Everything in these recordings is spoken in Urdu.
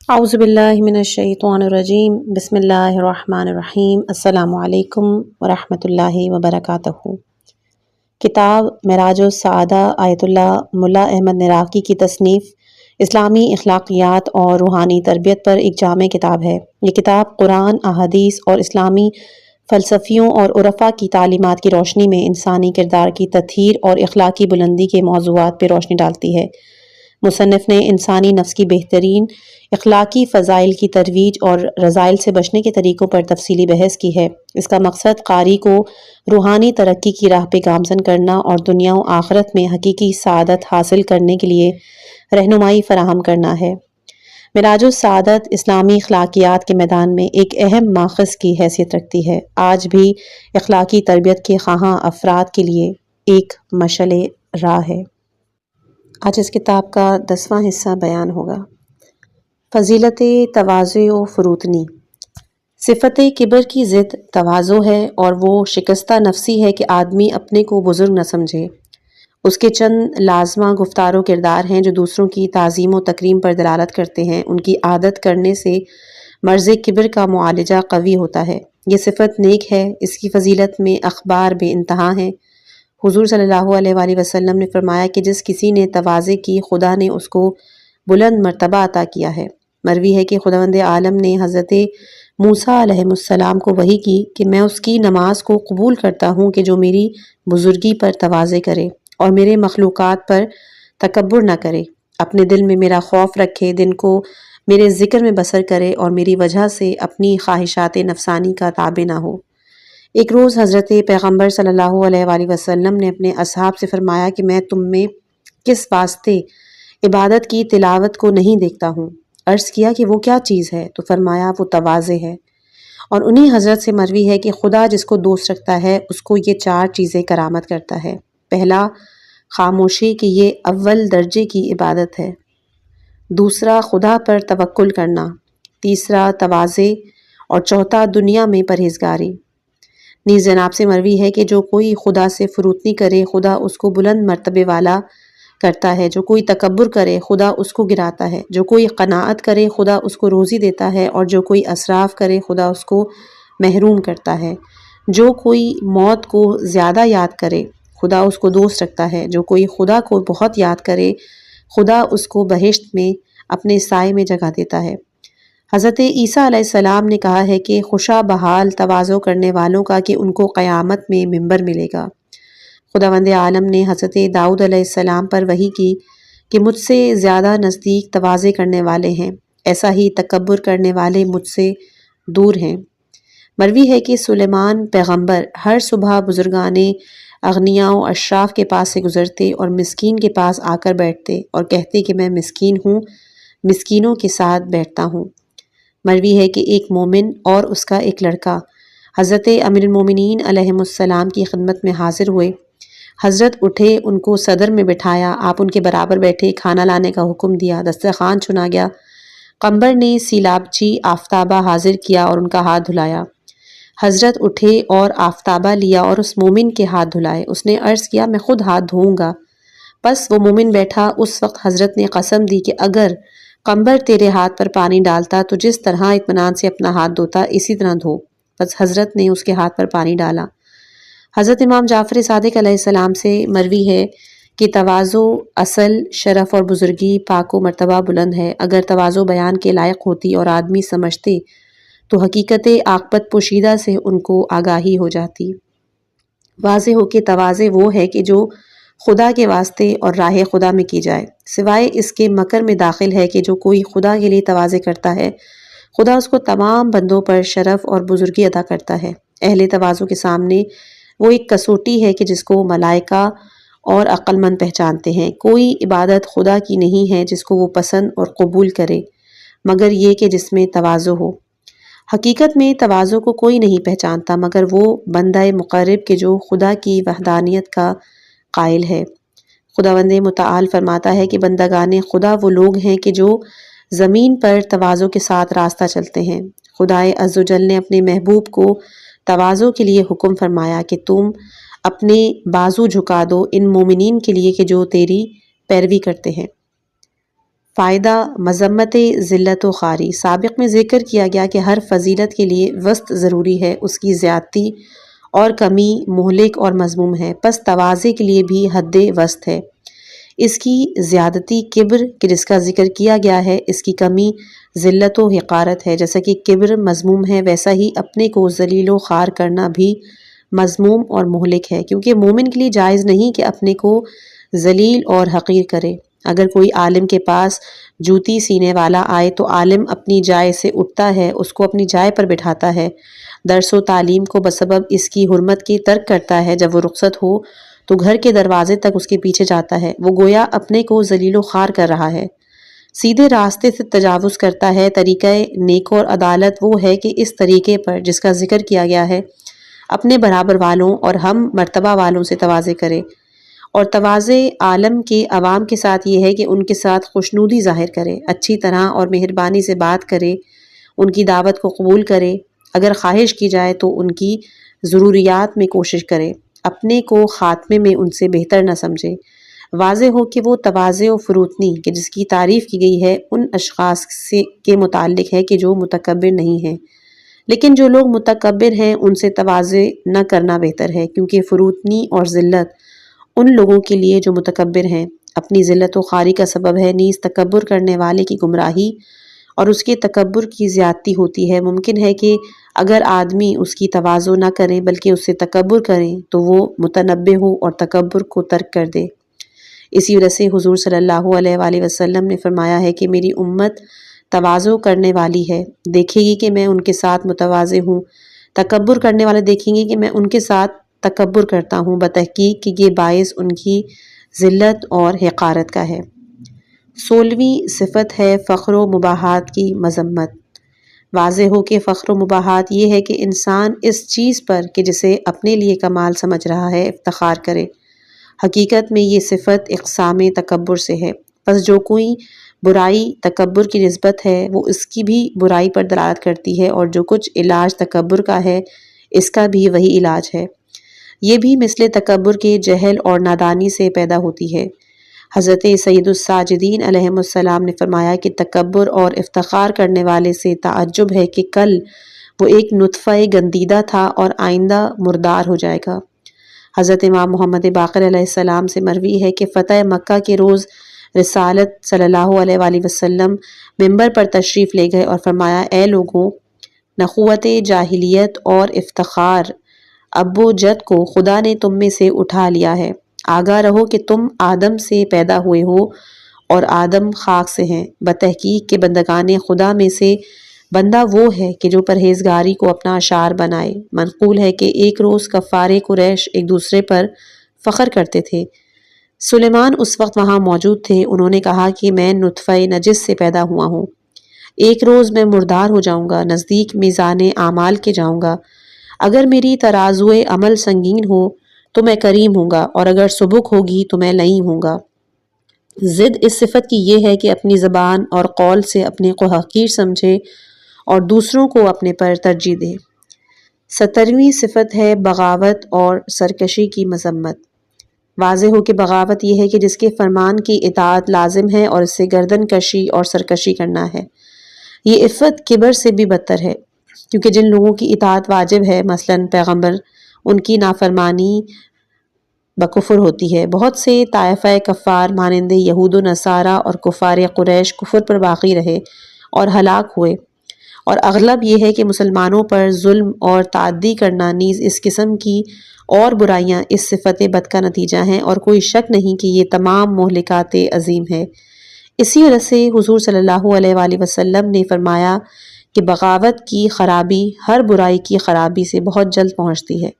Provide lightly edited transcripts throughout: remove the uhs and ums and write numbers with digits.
اعوذ باللہ من الشیطان الرجیم بسم اللہ الرحمن الرحیم السلام علیکم ورحمۃ اللہ وبرکاتہ۔ کتاب معراج السعادہ آیت اللہ ملا احمد نراقی کی تصنیف اسلامی اخلاقیات اور روحانی تربیت پر ایک جامع کتاب ہے۔ یہ کتاب قرآن، احادیث اور اسلامی فلسفیوں اور عرفا کی تعلیمات کی روشنی میں انسانی کردار کی تطہیر اور اخلاقی بلندی کے موضوعات پہ روشنی ڈالتی ہے۔ مصنف نے انسانی نفس کی بہترین اخلاقی فضائل کی ترویج اور رذائل سے بچنے کے طریقوں پر تفصیلی بحث کی ہے۔ اس کا مقصد قاری کو روحانی ترقی کی راہ پہ گامزن کرنا اور دنیا و آخرت میں حقیقی سعادت حاصل کرنے کے لیے رہنمائی فراہم کرنا ہے۔ معراج السعادت اسلامی اخلاقیات کے میدان میں ایک اہم ماخذ کی حیثیت رکھتی ہے۔ آج بھی اخلاقی تربیت کے خواہاں افراد کے لیے ایک مشعل راہ ہے۔ آج اس کتاب کا 10واں حصہ بیان ہوگا۔ فضیلت تواضع و فروتنی۔ صفت کبر کی ضد تواضع ہے اور وہ شکستہ نفسی ہے کہ آدمی اپنے کو بزرگ نہ سمجھے۔ اس کے چند لازمہ گفتار و کردار ہیں جو دوسروں کی تعظیم و تکریم پر دلالت کرتے ہیں۔ ان کی عادت کرنے سے مرض کبر کا معالجہ قوی ہوتا ہے۔ یہ صفت نیک ہے، اس کی فضیلت میں اخبار بے انتہا ہیں۔ حضور صلی اللہ علیہ وآلہ وسلم نے فرمایا کہ جس کسی نے تواضع کی خدا نے اس کو بلند مرتبہ عطا کیا ہے۔ مروی ہے کہ خداوند عالم نے حضرت موسیٰ علیہ السلام کو وحی کی کہ میں اس کی نماز کو قبول کرتا ہوں کہ جو میری بزرگی پر تواضع کرے اور میرے مخلوقات پر تکبر نہ کرے، اپنے دل میں میرا خوف رکھے، دن کو میرے ذکر میں بسر کرے اور میری وجہ سے اپنی خواہشات نفسانی کا تابع نہ ہو۔ ایک روز حضرت پیغمبر صلی اللہ علیہ وآلہ وسلم نے اپنے اصحاب سے فرمایا کہ میں تم میں کس واسطے عبادت کی تلاوت کو نہیں دیکھتا ہوں۔ عرض کیا کہ وہ کیا چیز ہے؟ تو فرمایا وہ تواضع ہے۔ اور انہی حضرت سے مروی ہے کہ خدا جس کو دوست رکھتا ہے اس کو یہ 4 چیزیں کرامت کرتا ہے۔ پہلا، خاموشی کہ یہ اول درجے کی عبادت ہے۔ دوسرا، خدا پر توکل کرنا۔ تیسرا، تواضع، اور چوتھا، دنیا میں پرہیزگاری۔ نیز جناب سے مروی ہے کہ جو کوئی خدا سے فروتنی کرے خدا اس کو بلند مرتبے والا کرتا ہے، جو کوئی تکبر کرے خدا اس کو گراتا ہے، جو کوئی قناعت کرے خدا اس کو روزی دیتا ہے، اور جو کوئی اسراف کرے خدا اس کو محروم کرتا ہے۔ جو کوئی موت کو زیادہ یاد کرے خدا اس کو دوست رکھتا ہے، جو کوئی خدا کو بہت یاد کرے خدا اس کو بہشت میں اپنے سائے میں جگہ دیتا ہے۔ حضرت عیسیٰ علیہ السلام نے کہا ہے کہ خوشا بحال تواضع کرنے والوں کا کہ ان کو قیامت میں ممبر ملے گا۔ خداوند عالم نے حضرت داؤد علیہ السلام پر وحی کی کہ مجھ سے زیادہ نزدیک تواضع کرنے والے ہیں، ایسا ہی تکبر کرنے والے مجھ سے دور ہیں۔ مروی ہے کہ سلیمان پیغمبر ہر صبح بزرگان اغنیاء و اشراف کے پاس سے گزرتے اور مسکین کے پاس آ کر بیٹھتے اور کہتے کہ میں مسکین ہوں، مسکینوں کے ساتھ بیٹھتا ہوں۔ مروی ہے کہ ایک مومن اور اس کا ایک لڑکا حضرت امیر المومنین علیہ السلام کی خدمت میں حاضر ہوئے۔ حضرت اٹھے، ان کو صدر میں بٹھایا، آپ ان کے برابر بیٹھے، کھانا لانے کا حکم دیا، دسترخوان چنا گیا۔ قمبر نے سیلابچی آفتابہ حاضر کیا اور ان کا ہاتھ دھلایا۔ حضرت اٹھے اور آفتابہ لیا اور اس مومن کے ہاتھ دھلائے۔ اس نے عرض کیا میں خود ہاتھ دھوؤں گا۔ پس وہ مومن بیٹھا۔ اس وقت حضرت نے قسم دی کہ اگر قمبر تیرے ہاتھ پر پانی ڈالتا تو جس طرح اطمینان سے اپنا ہاتھ دھوتا اسی طرح دھو۔ بس حضرت نے اس کے ہاتھ پر پانی ڈالا۔ حضرت امام جعفر صادق علیہ السلام سے مروی ہے کہ تواضع اصل شرف اور بزرگی پاک و مرتبہ بلند ہے۔ اگر تواضع بیان کے لائق ہوتی اور آدمی سمجھتے تو حقیقت عاقبت پوشیدہ سے ان کو آگاہی ہو جاتی۔ واضح ہو کہ تواضع وہ ہے کہ جو خدا کے واسطے اور راہ خدا میں کی جائے، سوائے اس کے مکر میں داخل ہے کہ جو کوئی خدا کے لیے تواضع کرتا ہے خدا اس کو تمام بندوں پر شرف اور بزرگی عطا کرتا ہے۔ اہل تواضع کے سامنے وہ ایک کسوٹی ہے کہ جس کو ملائکہ اور عقل مند پہچانتے ہیں۔ کوئی عبادت خدا کی نہیں ہے جس کو وہ پسند اور قبول کرے مگر یہ کہ جس میں تواضع ہو۔ حقیقت میں تواضع کو کوئی نہیں پہچانتا مگر وہ بندہ مقرب کہ جو خدا کی وحدانیت کا قائل ہے۔ خداوند متعال فرماتا ہے کہ بندگان خدا وہ لوگ ہیں کہ جو زمین پر تواضع کے ساتھ راستہ چلتے ہیں۔ خدائے عزوجل نے اپنے محبوب کو تواضع کے لیے حکم فرمایا کہ تم اپنے بازو جھکا دو ان مومنین کے لیے کہ جو تیری پیروی کرتے ہیں۔ فائدہ مذمت ذلت و خواری۔ سابق میں ذکر کیا گیا کہ ہر فضیلت کے لیے وسط ضروری ہے، اس کی زیادتی اور کمی مہلک اور مذموم ہے، پس تواضع کے لیے بھی حد وسط ہے۔ اس کی زیادتی کبر کہ جس کا ذکر کیا گیا ہے، اس کی کمی ذلت و حقارت ہے۔ جیسا کہ کبر مذموم ہے، ویسا ہی اپنے کو ذلیل و خوار کرنا بھی مذموم اور مہلک ہے، کیونکہ مومن کے لیے جائز نہیں کہ اپنے کو ذلیل اور حقیر کرے۔ اگر کوئی عالم کے پاس جوتی سینے والا آئے تو عالم اپنی جائے سے اٹھتا ہے، اس کو اپنی جائے پر بٹھاتا ہے، درس و تعلیم کو بسبب اس کی حرمت کی ترک کرتا ہے۔ جب وہ رخصت ہو تو گھر کے دروازے تک اس کے پیچھے جاتا ہے، وہ گویا اپنے کو ذلیل و خوار کر رہا ہے، سیدھے راستے سے تجاوز کرتا ہے۔ طریقہ نیک اور عدالت وہ ہے کہ اس طریقے پر جس کا ذکر کیا گیا ہے اپنے برابر والوں اور ہم مرتبہ والوں سے تواضع کرے، اور تواضع عالم کے عوام کے ساتھ یہ ہے کہ ان کے ساتھ خوشنودی ظاہر کرے، اچھی طرح اور مہربانی سے بات کرے، ان کی دعوت کو قبول کرے، اگر خواہش کی جائے تو ان کی ضروریات میں کوشش کرے، اپنے کو خاتمے میں ان سے بہتر نہ سمجھے۔ واضح ہو کہ وہ تواضع و فروتنی کہ جس کی تعریف کی گئی ہے ان اشخاص کے متعلق ہے کہ جو متکبر نہیں ہیں، لیکن جو لوگ متکبر ہیں ان سے تواضع نہ کرنا بہتر ہے، کیونکہ فروتنی اور ذلت ان لوگوں کے لیے جو متکبر ہیں اپنی ذلت و خواری کا سبب ہے، نیز تکبر کرنے والے کی گمراہی اور اس کے تکبر کی زیادتی ہوتی ہے۔ ممکن ہے کہ اگر آدمی اس کی تواضع نہ کریں بلکہ اس سے تکبر کریں تو وہ متنبہ ہو اور تکبر کو ترک کر دے۔ اسی وجہ سے حضور صلی اللہ علیہ وآلہ وسلم نے فرمایا ہے کہ میری امت تواضع کرنے والی ہے، دیکھے گی کہ میں ان کے ساتھ متواضع ہوں، تکبر کرنے والے دیکھیں گے کہ میں ان کے ساتھ تکبر کرتا ہوں، بتحقیق کہ یہ باعث ان کی ذلت اور حقارت کا ہے۔ 16ویں صفت ہے فخر و مباحات کی مذمت۔ واضح ہو کہ فخر و مباحات یہ ہے کہ انسان اس چیز پر کہ جسے اپنے لیے کمال سمجھ رہا ہے افتخار کرے۔ حقیقت میں یہ صفت اقسام تکبر سے ہے، پس جو کوئی برائی تکبر کی نسبت ہے وہ اس کی بھی برائی پر دلالت کرتی ہے، اور جو کچھ علاج تکبر کا ہے اس کا بھی وہی علاج ہے۔ یہ بھی مثل تکبر کے جہل اور نادانی سے پیدا ہوتی ہے۔ حضرت سید الساجدین علیہ السلام نے فرمایا کہ تکبر اور افتخار کرنے والے سے تعجب ہے کہ کل وہ ایک نطفہ گندیدہ تھا اور آئندہ مردار ہو جائے گا۔ حضرت امام محمد باقر علیہ السلام سے مروی ہے کہ فتح مکہ کے روز رسالت صلی اللہ علیہ وآلہ وسلم منبر پر تشریف لے گئے اور فرمایا، اے لوگوں، نخوت جاہلیت اور افتخار ابو جد کو خدا نے تم میں سے اٹھا لیا ہے۔ آگاہ رہو کہ تم آدم سے پیدا ہوئے ہو اور آدم خاک سے ہیں، بتحقیق کہ بندگان خدا میں سے بندہ وہ ہے کہ جو پرہیزگاری کو اپنا شعار بنائے۔ منقول ہے کہ ایک روز کفار قریش ایک دوسرے پر فخر کرتے تھے۔ سلیمان اس وقت وہاں موجود تھے۔ انہوں نے کہا کہ میں نطفہ نجس سے پیدا ہوا ہوں، ایک روز میں مردار ہو جاؤں گا، نزدیک میزان اعمال کے جاؤں گا، اگر میری ترازوئے عمل سنگین ہو تو میں کریم ہوں گا، اور اگر سبک ہوگی تو میں لئیم ہوں گا۔ ضد اس صفت کی یہ ہے کہ اپنی زبان اور قول سے اپنے کو حقیر سمجھے اور دوسروں کو اپنے پر ترجیح دے۔ 17ویں صفت ہے بغاوت اور سرکشی کی مذمت۔ واضح ہو کہ بغاوت یہ ہے کہ جس کے فرمان کی اطاعت لازم ہے اور اس سے گردن کشی اور سرکشی کرنا ہے۔ یہ عفت کبر سے بھی بدتر ہے، کیونکہ جن لوگوں کی اطاعت واجب ہے، مثلاً پیغمبر، ان کی نافرمانی بکفر ہوتی ہے۔ بہت سے طائفہ کفار مانند یہود و نصارہ اور کفار قریش کفر پر باقی رہے اور ہلاک ہوئے، اور اغلب یہ ہے کہ مسلمانوں پر ظلم اور تعدی کرنا نیز اس قسم کی اور برائیاں اس صفت بد کا نتیجہ ہیں، اور کوئی شک نہیں کہ یہ تمام مہلکات عظیم ہے۔ اسی وجہ سے حضور صلی اللہ علیہ وآلہ وسلم نے فرمایا کہ بغاوت کی خرابی ہر برائی کی خرابی سے بہت جلد پہنچتی ہے۔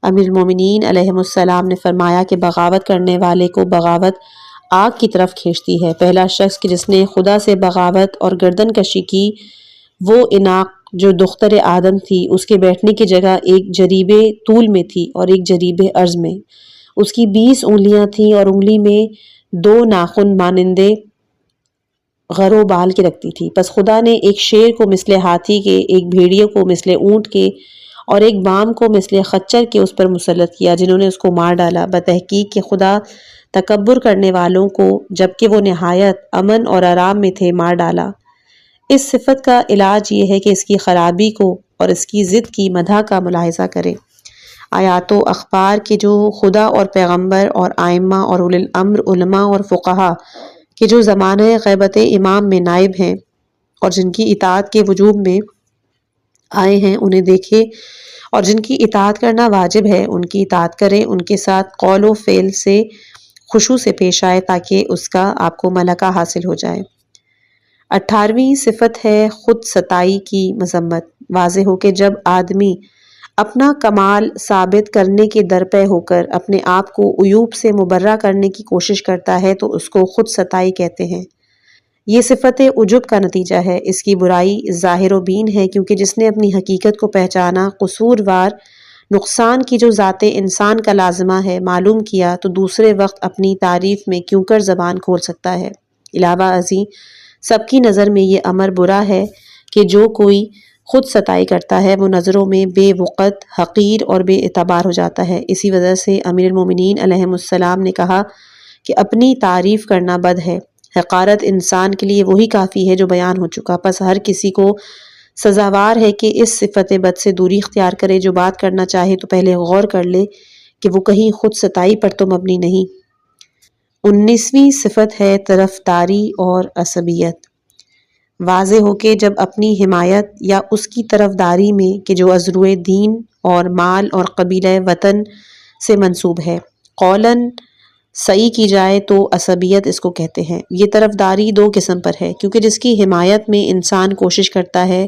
امیر المومنین علیہ السلام نے فرمایا کہ بغاوت کرنے والے کو بغاوت آگ کی طرف کھینچتی ہے۔ پہلا شخص کہ جس نے خدا سے بغاوت اور گردن کشی کی وہ اناق جو دختر آدم تھی، اس کے بیٹھنے کی جگہ ایک جریب طول میں تھی اور ایک جریب عرض میں، اس کی 20 انگلیاں تھیں اور انگلی میں 2 ناخن مانندے غر و بال کے رکھتی تھی۔ پس خدا نے ایک شیر کو مثل ہاتھی کے، ایک بھیڑیے کو مثل اونٹ کے اور ایک بام کو مثل خچر کے اس پر مسلط کیا، جنہوں نے اس کو مار ڈالا۔ بتحقیق کہ خدا تکبر کرنے والوں کو جبکہ وہ نہایت امن اور آرام میں تھے مار ڈالا۔ اس صفت کا علاج یہ ہے کہ اس کی خرابی کو اور اس کی ضد کی مدح کا ملاحظہ کریں۔ آیات و اخبار کے جو خدا اور پیغمبر اور ائمہ اور اولی الامر علماء اور فقہا کے جو زمانہ غیبت امام میں نائب ہیں اور جن کی اطاعت کے وجوب میں آئے ہیں انہیں دیکھیں، اور جن کی اطاعت کرنا واجب ہے ان کی اطاعت کریں، ان کے ساتھ قول و فعل سے خشوع سے پیش آئے تاکہ اس کا آپ کو ملکہ حاصل ہو جائے۔ 18ویں صفت ہے خود ستائی کی مذمت۔ واضح ہو کہ جب آدمی اپنا کمال ثابت کرنے کے درپے ہو کر اپنے آپ کو عیوب سے مبرہ کرنے کی کوشش کرتا ہے تو اس کو خود ستائی کہتے ہیں۔ یہ صفت عجب کا نتیجہ ہے، اس کی برائی ظاہر و بین ہے، کیونکہ جس نے اپنی حقیقت کو پہچانا، قصوروار نقصان کی جو ذات انسان کا لازمہ ہے معلوم کیا، تو دوسرے وقت اپنی تعریف میں کیوں کر زبان کھول سکتا ہے۔ علاوہ ازیں سب کی نظر میں یہ امر برا ہے کہ جو کوئی خود ستائی کرتا ہے وہ نظروں میں بے وقت، حقیر اور بے اعتبار ہو جاتا ہے۔ اسی وجہ سے امیر المومنین علیہ السلام نے کہا کہ اپنی تعریف کرنا بد ہے۔ حقارت انسان کے لیے وہی کافی ہے جو بیان ہو چکا، پس ہر کسی کو سزاوار ہے کہ اس صفت بد سے دوری اختیار کرے۔ جو بات کرنا چاہے تو پہلے غور کر لے کہ وہ کہیں خود ستائی پر تو مبنی نہیں۔ 19ویں صفت ہے طرفداری اور عصبیت۔ واضح ہو کہ جب اپنی حمایت یا اس کی طرفداری میں کہ جو از روئے دین اور مال اور قبیلہ وطن سے منسوب ہے قولاً صحیح کی جائے تو عصبیت اس کو کہتے ہیں۔ یہ طرفداری دو قسم پر ہے، کیونکہ جس کی حمایت میں انسان کوشش کرتا ہے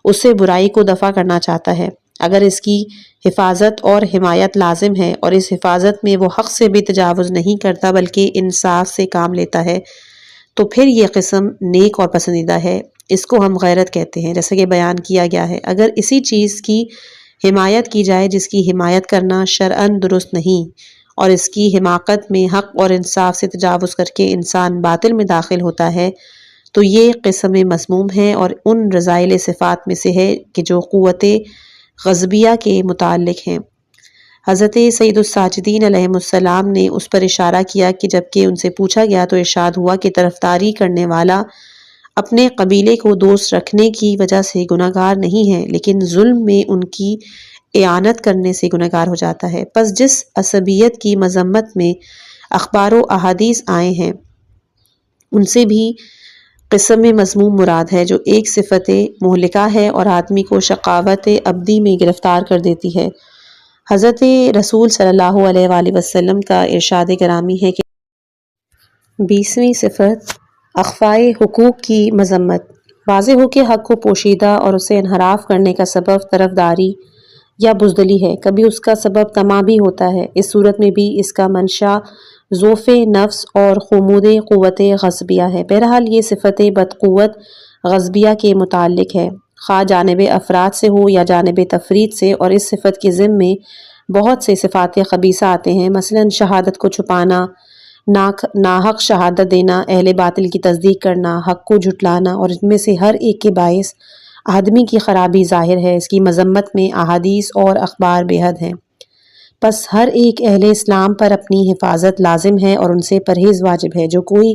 اس سے برائی کو دفع کرنا چاہتا ہے، اگر اس کی حفاظت اور حمایت لازم ہے اور اس حفاظت میں وہ حق سے بھی تجاوز نہیں کرتا بلکہ انصاف سے کام لیتا ہے، تو پھر یہ قسم نیک اور پسندیدہ ہے۔ اس کو ہم غیرت کہتے ہیں، جیسا کہ بیان کیا گیا ہے۔ اگر اسی چیز کی حمایت کی جائے جس کی حمایت کرنا شرعاً درست نہیں، اور اس کی حماقت میں حق اور انصاف سے تجاوز کر کے انسان باطل میں داخل ہوتا ہے، تو یہ قسم مذموم ہے اور ان رذائل صفات میں سے ہے کہ جو قوت غضبیہ کے متعلق ہیں۔ حضرت سید الساجدین علیہ السلام نے اس پر اشارہ کیا کہ جبکہ ان سے پوچھا گیا تو ارشاد ہوا کہ طرفداری کرنے والا اپنے قبیلے کو دوست رکھنے کی وجہ سے گناہگار نہیں ہے، لیکن ظلم میں ان کی اعانت کرنے سے گناہگار ہو جاتا ہے۔ پس جس عصبیت کی مذمت میں اخبار و احادیث آئے ہیں ان سے بھی قسم مذموم مراد ہے جو ایک صفت مہلکہ ہے اور آدمی کو شقاوت ابدی میں گرفتار کر دیتی ہے۔ حضرت رسول صلی اللہ علیہ وآلہ وسلم کا ارشاد گرامی ہے کہ 20ویں صفت اخفائے حقوق کی مذمت۔ واضح ہو کہ حق کو پوشیدہ اور اسے انحراف کرنے کا سبب طرفداری یا بزدلی ہے، کبھی اس کا سبب طمع بھی ہوتا ہے۔ اس صورت میں بھی اس کا منشا ضعف نفس اور خمود قوت غصبیہ ہے۔ بہرحال یہ صفت بدقوت غصبیہ کے متعلق ہے، خواہ جانب افراد سے ہو یا جانب تفرید سے، اور اس صفت کے ضمن میں بہت سے صفات خبیثہ آتے ہیں، مثلا شہادت کو چھپانا، ناحق شہادت دینا، اہل باطل کی تصدیق کرنا، حق کو جھٹلانا، اور ان میں سے ہر ایک کے باعث آدمی کی خرابی ظاہر ہے۔ اس کی مذمت میں احادیث اور اخبار بے حد ہیں، پس ہر ایک اہل اسلام پر اپنی حفاظت لازم ہے اور ان سے پرہیز واجب ہے۔ جو کوئی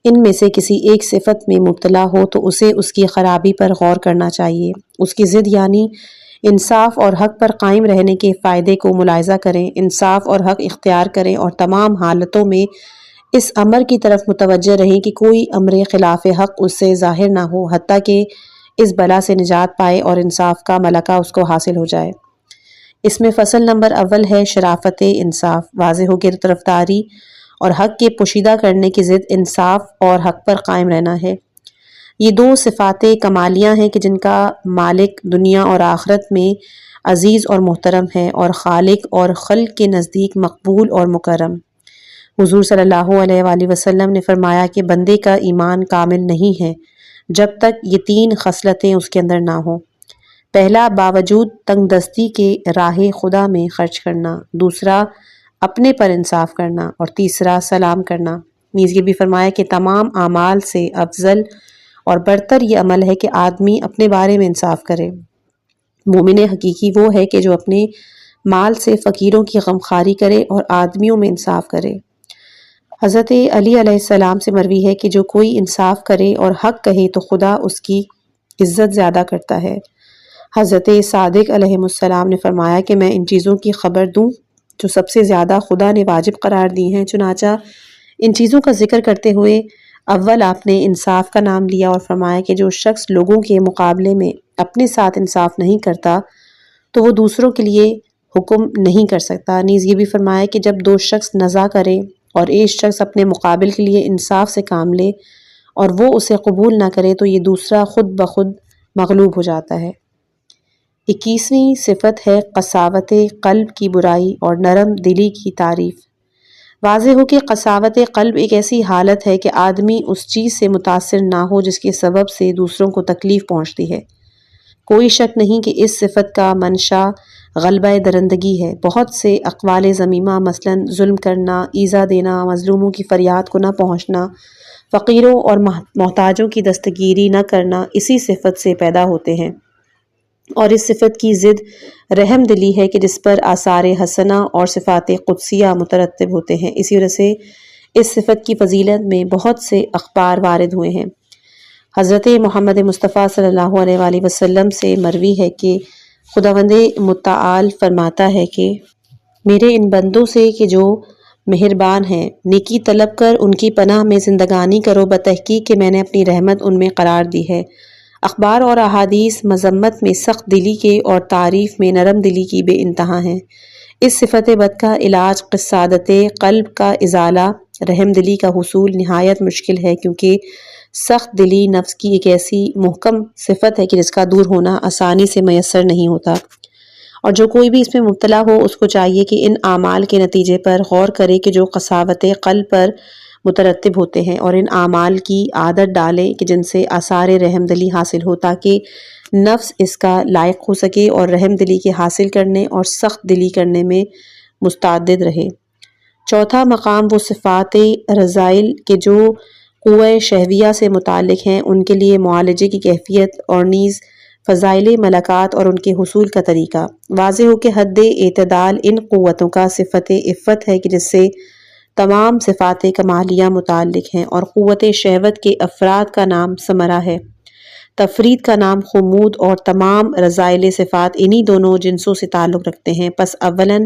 ان میں سے کسی ایک صفت میں مبتلا ہو تو اسے اس کی خرابی پر غور کرنا چاہیے، اس کی ضد یعنی انصاف اور حق پر قائم رہنے کے فائدے کو ملاحظہ کریں، انصاف اور حق اختیار کریں اور تمام حالتوں میں اس امر کی طرف متوجہ رہیں کہ کوئی امر خلاف حق اس سے ظاہر نہ ہو، حتیٰ کہ اس بلا سے نجات پائے اور انصاف کا ملکہ اس کو حاصل ہو جائے۔ اس میں فصل نمبر اول ہے شرافت انصاف۔ واضح ہو کہ طرفداری اور حق کے پوشیدہ کرنے کی ضد انصاف اور حق پر قائم رہنا ہے۔ یہ دو صفات کمالیاں ہیں کہ جن کا مالک دنیا اور آخرت میں عزیز اور محترم ہے اور خالق اور خلق کے نزدیک مقبول اور مکرم۔ حضور صلی اللہ علیہ وآلہ وسلم نے فرمایا کہ بندے کا ایمان کامل نہیں ہے جب تک یہ تین خصلتیں اس کے اندر نہ ہوں۔ پہلا، باوجود تنگ دستی کے راہ خدا میں خرچ کرنا، دوسرا اپنے پر انصاف کرنا، اور تیسرا سلام کرنا۔ نیز یہ بھی فرمایا کہ تمام اعمال سے افضل اور برتر یہ عمل ہے کہ آدمی اپنے بارے میں انصاف کرے۔ مومن حقیقی وہ ہے کہ جو اپنے مال سے فقیروں کی غمخواری کرے اور آدمیوں میں انصاف کرے۔ حضرت علی علیہ السلام سے مروی ہے کہ جو کوئی انصاف کرے اور حق کہے تو خدا اس کی عزت زیادہ کرتا ہے۔ حضرت صادق علیہ السلام نے فرمایا کہ میں ان چیزوں کی خبر دوں جو سب سے زیادہ خدا نے واجب قرار دی ہیں، چنانچہ ان چیزوں کا ذکر کرتے ہوئے اول آپ نے انصاف کا نام لیا اور فرمایا کہ جو شخص لوگوں کے مقابلے میں اپنے ساتھ انصاف نہیں کرتا تو وہ دوسروں کے لیے حکم نہیں کر سکتا۔ نیز یہ بھی فرمایا کہ جب دو شخص نزاع کرے اور ایک شخص اپنے مقابل کے لیے انصاف سے کام لے اور وہ اسے قبول نہ کرے تو یہ دوسرا خود بخود مغلوب ہو جاتا ہے۔ 21ویں صفت ہے قساوت قلب کی برائی اور نرم دلی کی تعریف۔ واضح ہو کہ قساوت قلب ایک ایسی حالت ہے کہ آدمی اس چیز سے متاثر نہ ہو جس کے سبب سے دوسروں کو تکلیف پہنچتی ہے۔ کوئی شک نہیں کہ اس صفت کا منشا غلبہ درندگی ہے۔ بہت سے اقوال ذمیمہ مثلاً ظلم کرنا، ایذا دینا، مظلوموں کی فریاد کو نہ پہنچنا، فقیروں اور محتاجوں کی دستگیری نہ کرنا اسی صفت سے پیدا ہوتے ہیں، اور اس صفت کی ضد رحم دلی ہے کہ جس پر آثار حسنہ اور صفات قدسیہ مترتب ہوتے ہیں۔ اسی وجہ سے اس صفت کی فضیلت میں بہت سے اخبار وارد ہوئے ہیں۔ حضرت محمد مصطفیٰ صلی اللہ علیہ وآلہ وسلم سے مروی ہے کہ خداوند متعال فرماتا ہے کہ میرے ان بندوں سے کہ جو مہربان ہیں نیکی طلب کر ان کی پناہ میں زندگانی کرو، بتحقیق کہ میں نے اپنی رحمت ان میں قرار دی ہے۔ اخبار اور احادیث مذمت میں سخت دلی کے اور تعریف میں نرم دلی کی بے انتہا ہیں۔ اس صفت بد کا علاج قسادت قلب کا ازالہ، رحم دلی کا حصول نہایت مشکل ہے، کیونکہ سخت دلی نفس کی ایک ایسی محکم صفت ہے کہ جس کا دور ہونا آسانی سے میسر نہیں ہوتا، اور جو کوئی بھی اس میں مبتلا ہو اس کو چاہیے کہ ان اعمال کے نتیجے پر غور کرے کہ جو قساوت قلب پر مترتب ہوتے ہیں، اور ان اعمال کی عادت ڈالے کہ جن سے آثار رحم دلی حاصل ہو، تاکہ نفس اس کا لائق ہو سکے اور رحم دلی کے حاصل کرنے اور سخت دلی کرنے میں مستعد رہے۔ چوتھا مقام وہ صفات رذائل کہ جو قوہ شہویہ سے متعلق ہیں، ان کے لیے معالجے کی کیفیت اور نیز فضائل ملکات اور ان کے حصول کا طریقہ۔ واضح ہو کہ حد اعتدال ان قوتوں کا صفت عفت ہے کہ جس سے تمام صفات کمالیہ متعلق ہیں، اور قوت شہوت کے افراد کا نام ثمرہ ہے، تفرید کا نام خمود، اور تمام رذائل صفات انہی دونوں جنسوں سے تعلق رکھتے ہیں۔ پس اولاً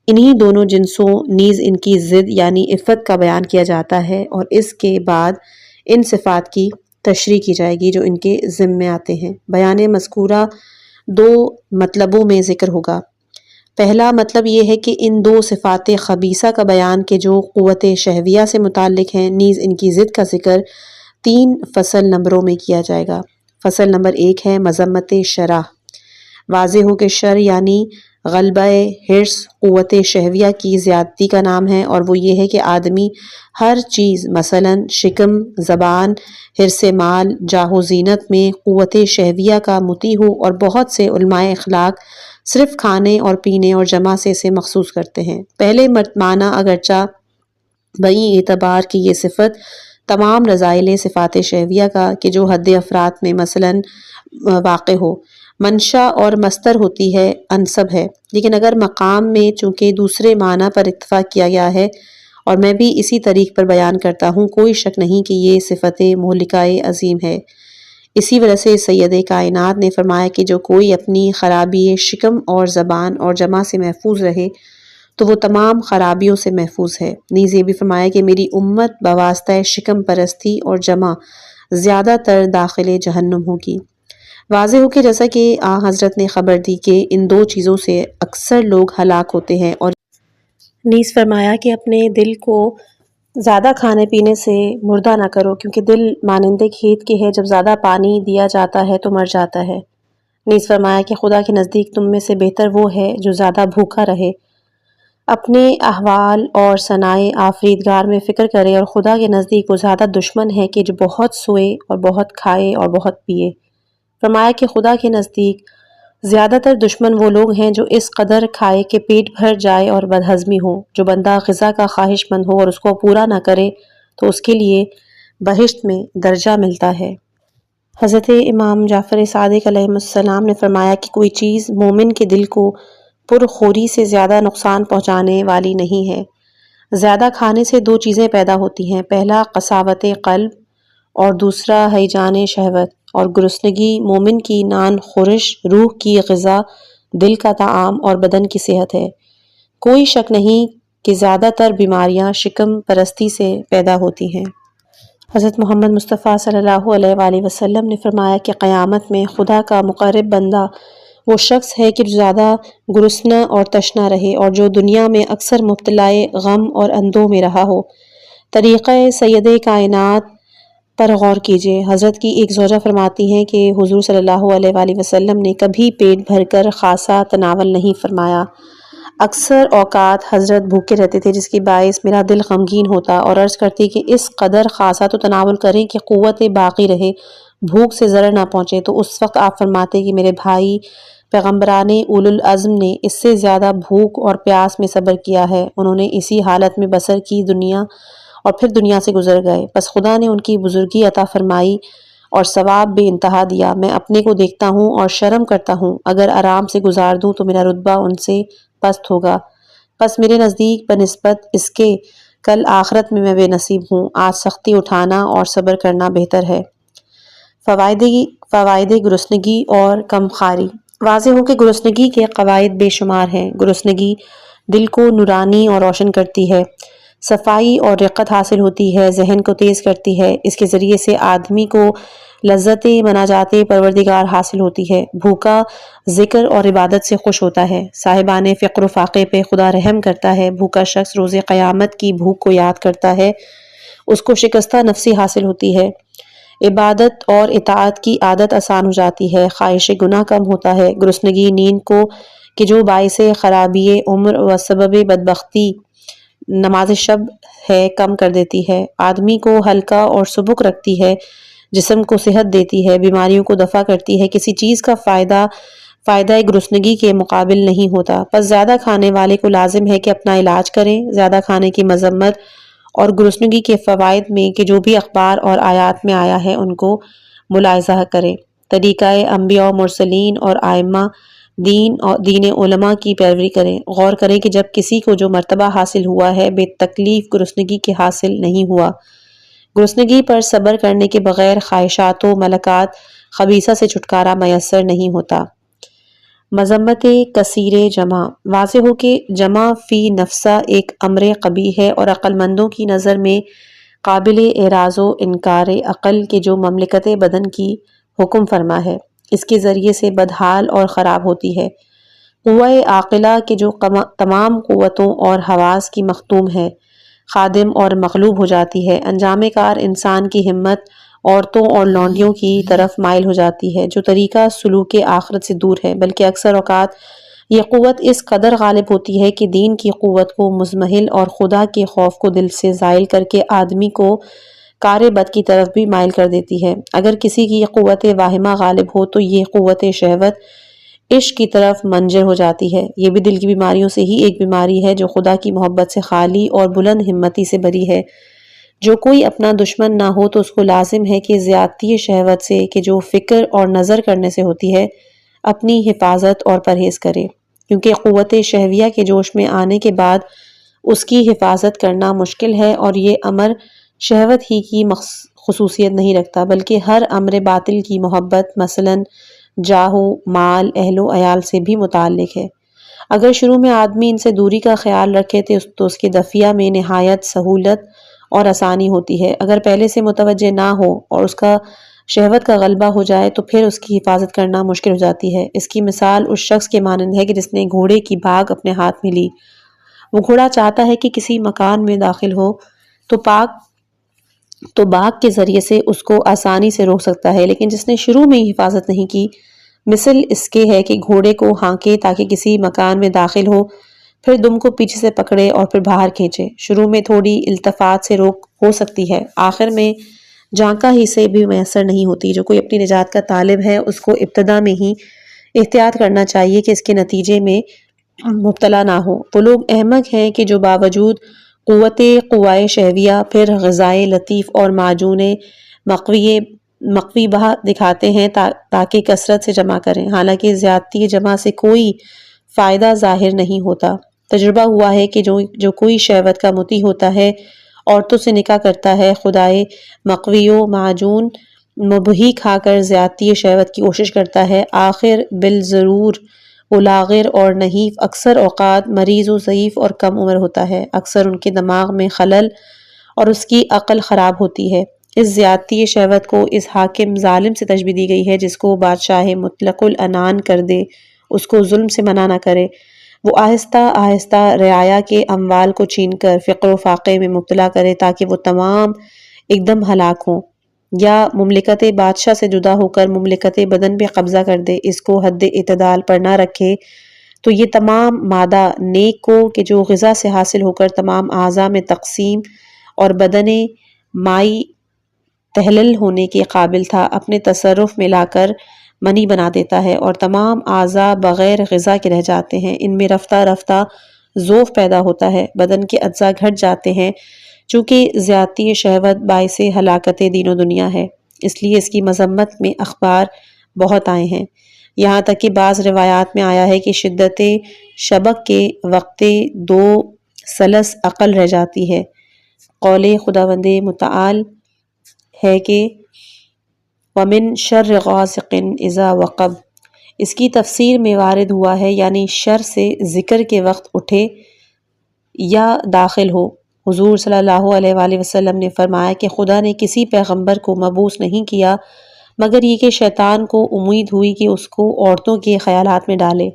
انہی دونوں جنسوں نیز ان کی ضد یعنی عفت کا بیان کیا جاتا ہے، اور اس کے بعد ان صفات کی تشریح کی جائے گی جو ان کے ذمے آتے ہیں۔ بیان مذکورہ دو مطلبوں میں ذکر ہوگا۔ پہلا مطلب یہ ہے کہ ان دو صفات خبیثہ کا بیان کہ جو قوت شہویہ سے متعلق ہیں، نیز ان کی ضد کا ذکر 3 فصل نمبروں میں کیا جائے گا۔ فصل نمبر 1 ہے مذمت شرح۔ واضح ہو کہ شر یعنی غلبہ حرص قوت شہویہ کی زیادتی کا نام ہے، اور وہ یہ ہے کہ آدمی ہر چیز مثلاً شکم، زبان، حرص مال، جاہ و زینت میں قوت شہویہ کا مطیع ہو، اور بہت سے علماء اخلاق صرف کھانے اور پینے اور جمع سے اسے مخصوص کرتے ہیں۔ پہلے معنی اگرچہ بئی اعتبار کی یہ صفت تمام رذائل صفات شہویہ کا کہ جو حد افراد میں مثلاً واقع ہو، منشا اور مصدر ہوتی ہے، انصب ہے، لیکن اگر مقام میں چونکہ دوسرے معنی پر اتفاق کیا گیا ہے اور میں بھی اسی طریق پر بیان کرتا ہوں، کوئی شک نہیں کہ یہ صفت مہلکہ عظیم ہے۔ اسی وجہ سے سید کائنات نے فرمایا کہ جو کوئی اپنی خرابی شکم اور زبان اور جمع سے محفوظ رہے تو وہ تمام خرابیوں سے محفوظ ہے۔ نیز یہ بھی فرمایا کہ میری امت بواسطہ شکم پرستی اور جمع زیادہ تر داخل جہنم ہوگی۔ واضح ہو کہ جیسا کہ حضرت نے خبر دی کہ ان دو چیزوں سے اکثر لوگ ہلاک ہوتے ہیں، اور نیز فرمایا کہ اپنے دل کو زیادہ کھانے پینے سے مردہ نہ کرو، کیونکہ دل مانند کھیت کے ہے، جب زیادہ پانی دیا جاتا ہے تو مر جاتا ہے۔ نیز فرمایا کہ خدا کے نزدیک تم میں سے بہتر وہ ہے جو زیادہ بھوکا رہے، اپنے احوال اور ثنائے آفریدگار میں فکر کرے، اور خدا کے نزدیک وہ زیادہ دشمن ہے کہ جو بہت سوئے اور بہت کھائے اور بہت پیے۔ فرمایا کہ خدا کے نزدیک زیادہ تر دشمن وہ لوگ ہیں جو اس قدر کھائے کہ پیٹ بھر جائے اور بدہضمی ہو۔ جو بندہ غذا کا خواہش مند ہو اور اس کو پورا نہ کرے تو اس کے لیے بہشت میں درجہ ملتا ہے۔ حضرت امام جعفر صادق علیہ السلام نے فرمایا کہ کوئی چیز مومن کے دل کو پرخوری سے زیادہ نقصان پہنچانے والی نہیں ہے۔ زیادہ کھانے سے دو چیزیں پیدا ہوتی ہیں، پہلا قساوت قلب اور دوسرا ہیجان شہوت، اور گرسنگی مومن کی نان خورش، روح کی غذا، دل کا طعام اور بدن کی صحت ہے۔ کوئی شک نہیں کہ زیادہ تر بیماریاں شکم پرستی سے پیدا ہوتی ہیں۔ حضرت محمد مصطفیٰ صلی اللہ علیہ وآلہ وسلم نے فرمایا کہ قیامت میں خدا کا مقرب بندہ وہ شخص ہے کہ جو زیادہ گرسنہ اور تشنہ رہے اور جو دنیا میں اکثر مبتلا غم اور اندوہ میں رہا ہو۔ طریقہ سید کائنات پر غور کیجیے۔ حضرت کی ایک زوجہ فرماتی ہیں کہ حضور صلی اللہ علیہ وآلہ وسلم نے کبھی پیٹ بھر کر خاصا تناول نہیں فرمایا، اکثر اوقات حضرت بھوکے رہتے تھے، جس کی باعث میرا دل غمگین ہوتا اور عرض کرتی کہ اس قدر خاصا تو تناول کریں کہ قوت باقی رہے، بھوک سے ضرر نہ پہنچے۔ تو اس وقت آپ فرماتے کہ میرے بھائی پیغمبران اولو العزم نے اس سے زیادہ بھوک اور پیاس میں صبر کیا ہے، انہوں نے اسی حالت میں بسر کی دنیا اور پھر دنیا سے گزر گئے، بس خدا نے ان کی بزرگی عطا فرمائی اور ثواب بے انتہا دیا۔ میں اپنے کو دیکھتا ہوں اور شرم کرتا ہوں، اگر آرام سے گزار دوں تو میرا رتبہ ان سے پست ہوگا، پس میرے نزدیک بنسبت اس کے کل آخرت میں بے نصیب ہوں۔ آج سختی اٹھانا اور صبر کرنا بہتر ہے۔ فوائد گرسنگی اور کم خواری۔ واضح ہو کہ گرسنگی کے فوائد بے شمار ہیں۔ گرسنگی دل کو نورانی اور روشن کرتی ہے، صفائی اور رقت حاصل ہوتی ہے، ذہن کو تیز کرتی ہے، اس کے ذریعے سے آدمی کو لذت مناجات پروردگار حاصل ہوتی ہے۔ بھوکا ذکر اور عبادت سے خوش ہوتا ہے، صاحبان فقر و فاقے پہ خدا رحم کرتا ہے۔ بھوکا شخص روز قیامت کی بھوک کو یاد کرتا ہے، اس کو شکستہ نفسی حاصل ہوتی ہے، عبادت اور اطاعت کی عادت آسان ہو جاتی ہے، خواہش گناہ کم ہوتا ہے۔ گرسنگی نیند کو کہ جو باعث خرابی عمر و سبب بدبختی نماز شب ہے کم کر دیتی ہے، آدمی کو ہلکا اور سبک رکھتی ہے، جسم کو صحت دیتی ہے، بیماریوں کو دفع کرتی ہے۔ کسی چیز کا فائدہ گرسنگی کے مقابل نہیں ہوتا، پس زیادہ کھانے والے کو لازم ہے کہ اپنا علاج کریں۔ زیادہ کھانے کی مذمت اور گرسنگی کے فوائد میں کہ جو بھی اخبار اور آیات میں آیا ہے ان کو ملاحظہ کریں، طریقہ انبیاء و مرسلین اور ائمہ دین علماء کی پیروی کریں، غور کریں کہ جب کسی کو جو مرتبہ حاصل ہوا ہے بے تکلیف گرسنگی کے حاصل نہیں ہوا۔ گرسنگی پر صبر کرنے کے بغیر خواہشات و ملکات خبیثہ سے چھٹکارا میسر نہیں ہوتا۔ مذمت کثیر جمع۔ واضح ہو کہ جمع فی نفسہ ایک امر قبیح ہے اور عقل مندوں کی نظر میں قابل اعراض و انکار عقل کے جو مملکت بدن کی حکم فرما ہے، اس کے ذریعے سے بدحال اور خراب ہوتی ہے۔ قوہ عاقلہ کے جو تمام قوتوں اور حواس کی مختوم ہے، خادم اور مغلوب ہو جاتی ہے۔ انجام کار انسان کی ہمت عورتوں اور لونڈیوں کی طرف مائل ہو جاتی ہے، جو طریقہ سلوک آخرت سے دور ہے، بلکہ اکثر اوقات یہ قوت اس قدر غالب ہوتی ہے کہ دین کی قوت کو مزمحل اور خدا کے خوف کو دل سے زائل کر کے آدمی کو کار بد کی طرف بھی مائل کر دیتی ہے۔ اگر کسی کی یہ قوت واہمہ غالب ہو تو یہ قوت شہوت عشق کی طرف منجر ہو جاتی ہے۔ یہ بھی دل کی بیماریوں سے ہی ایک بیماری ہے جو خدا کی محبت سے خالی اور بلند ہمتی سے بری ہے۔ جو کوئی اپنا دشمن نہ ہو تو اس کو لازم ہے کہ زیادتی شہوت سے کہ جو فکر اور نظر کرنے سے ہوتی ہے اپنی حفاظت اور پرہیز کرے، کیونکہ قوت شہویہ کے جوش میں آنے کے بعد اس کی حفاظت کرنا مشکل ہے، اور یہ امر شہوت ہی کی خصوصیت نہیں رکھتا بلکہ ہر امر باطل کی محبت، مثلاً جاہ و مال، اہل و عیال سے بھی متعلق ہے۔ اگر شروع میں آدمی ان سے دوری کا خیال رکھے تو اس کے دفیہ میں نہایت سہولت اور آسانی ہوتی ہے۔ اگر پہلے سے متوجہ نہ ہو اور اس کا شہوت کا غلبہ ہو جائے تو پھر اس کی حفاظت کرنا مشکل ہو جاتی ہے۔ اس کی مثال اس شخص کے مانند ہے کہ جس نے گھوڑے کی بھاگ اپنے ہاتھ میں لی۔ وہ گھوڑا چاہتا ہے کہ کسی مکان میں داخل ہو تو باغ کے ذریعے سے اس کو آسانی سے روک سکتا ہے، لیکن جس نے شروع میں ہی حفاظت نہیں کی، مثل اس کے ہے کہ گھوڑے کو ہانکے تاکہ کسی مکان میں داخل ہو، پھر دم کو پیچھے سے پکڑے اور پھر باہر کھینچے۔ شروع میں تھوڑی التفات سے روک ہو سکتی ہے، آخر میں جانکا ہی سے بھی میسر نہیں ہوتی۔ جو کوئی اپنی نجات کا طالب ہے اس کو ابتدا میں ہی احتیاط کرنا چاہیے کہ اس کے نتیجے میں مبتلا نہ ہو۔ وہ لوگ احمق ہیں کہ جو باوجود قوائے شہویہ پھر غذائے لطیف اور معجون مقوی بہا دکھاتے ہیں تاکہ کثرت سے جمع کریں، حالانکہ زیادتی جمع سے کوئی فائدہ ظاہر نہیں ہوتا۔ تجربہ ہوا ہے کہ جو کوئی شہوت کا مطیع ہوتا ہے، عورتوں سے نکاح کرتا ہے، خدائے مقوی و معجون مبہی کھا کر زیادتی شہوت کی کوشش کرتا ہے، آخر بالضرور وہ لاغر اور نحیف، اکثر اوقات مریض و ضعیف اور کم عمر ہوتا ہے، اکثر ان کے دماغ میں خلل اور اس کی عقل خراب ہوتی ہے۔ اس زیادتی شہوت کو اس حاکم ظالم سے تشبیہ دی گئی ہے جس کو بادشاہ مطلق العنان کر دے، اس کو ظلم سے منع نہ کرے، وہ آہستہ آہستہ رعایا کے اموال کو چھین کر فقر و فاقے میں مبتلا کرے تاکہ وہ تمام ایک دم ہلاک ہوں، یا مملکت بادشاہ سے جدا ہو کر مملکت بدن پہ قبضہ کر دے، اس کو حد اعتدال پر نہ رکھے تو یہ تمام مادہ نیک کو کہ جو غذا سے حاصل ہو کر تمام اعضاء میں تقسیم اور بدن مائی تحلل ہونے کے قابل تھا، اپنے تصرف میں لا کر منی بنا دیتا ہے اور تمام اعضاء بغیر غذا کے رہ جاتے ہیں، ان میں رفتہ رفتہ ضعف پیدا ہوتا ہے، بدن کے اجزاء گھٹ جاتے ہیں، چونکہ زیادتی شہوت باعث ہلاکت دین و دنیا ہے، اس لیے اس کی مذمت میں اخبار بہت آئے ہیں، یہاں تک کہ بعض روایات میں آیا ہے کہ شدت شبق کے وقت 2 سلس عقل رہ جاتی ہے۔ قول خداوند متعال ہے کہ وَمِن شَرِّ غَاسِقٍ إِذَا وَقَبَ، اس کی تفسیر میں وارد ہوا ہے یعنی شر سے ذکر کے وقت اٹھے یا داخل ہو۔ حضور صلی اللہ علیہ وآلہ وسلم نے فرمایا کہ خدا نے کسی پیغمبر کو مبعوث نہیں کیا مگر یہ کہ شیطان کو امید ہوئی کہ اس کو عورتوں کے خیالات میں ڈالے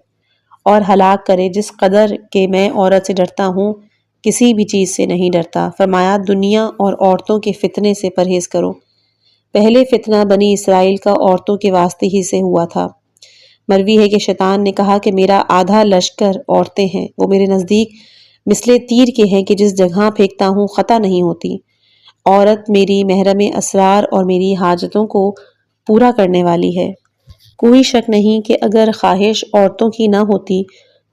اور ہلاک کرے، جس قدر کہ میں عورت سے ڈرتا ہوں کسی بھی چیز سے نہیں ڈرتا۔ فرمایا دنیا اور عورتوں کے فتنے سے پرہیز کرو۔ پہلے فتنہ بنی اسرائیل کا عورتوں کے واسطے ہی سے ہوا تھا۔ مروی ہے کہ شیطان نے کہا کہ میرا آدھا لشکر عورتیں ہیں، وہ میرے نزدیک مثل تیر کے ہیں کہ جس جگہ پھینکتا ہوں خطا نہیں ہوتی۔ عورت میری محرم اسرار اور میری حاجتوں کو پورا کرنے والی ہے۔ کوئی شک نہیں کہ اگر خواہش عورتوں کی نہ ہوتی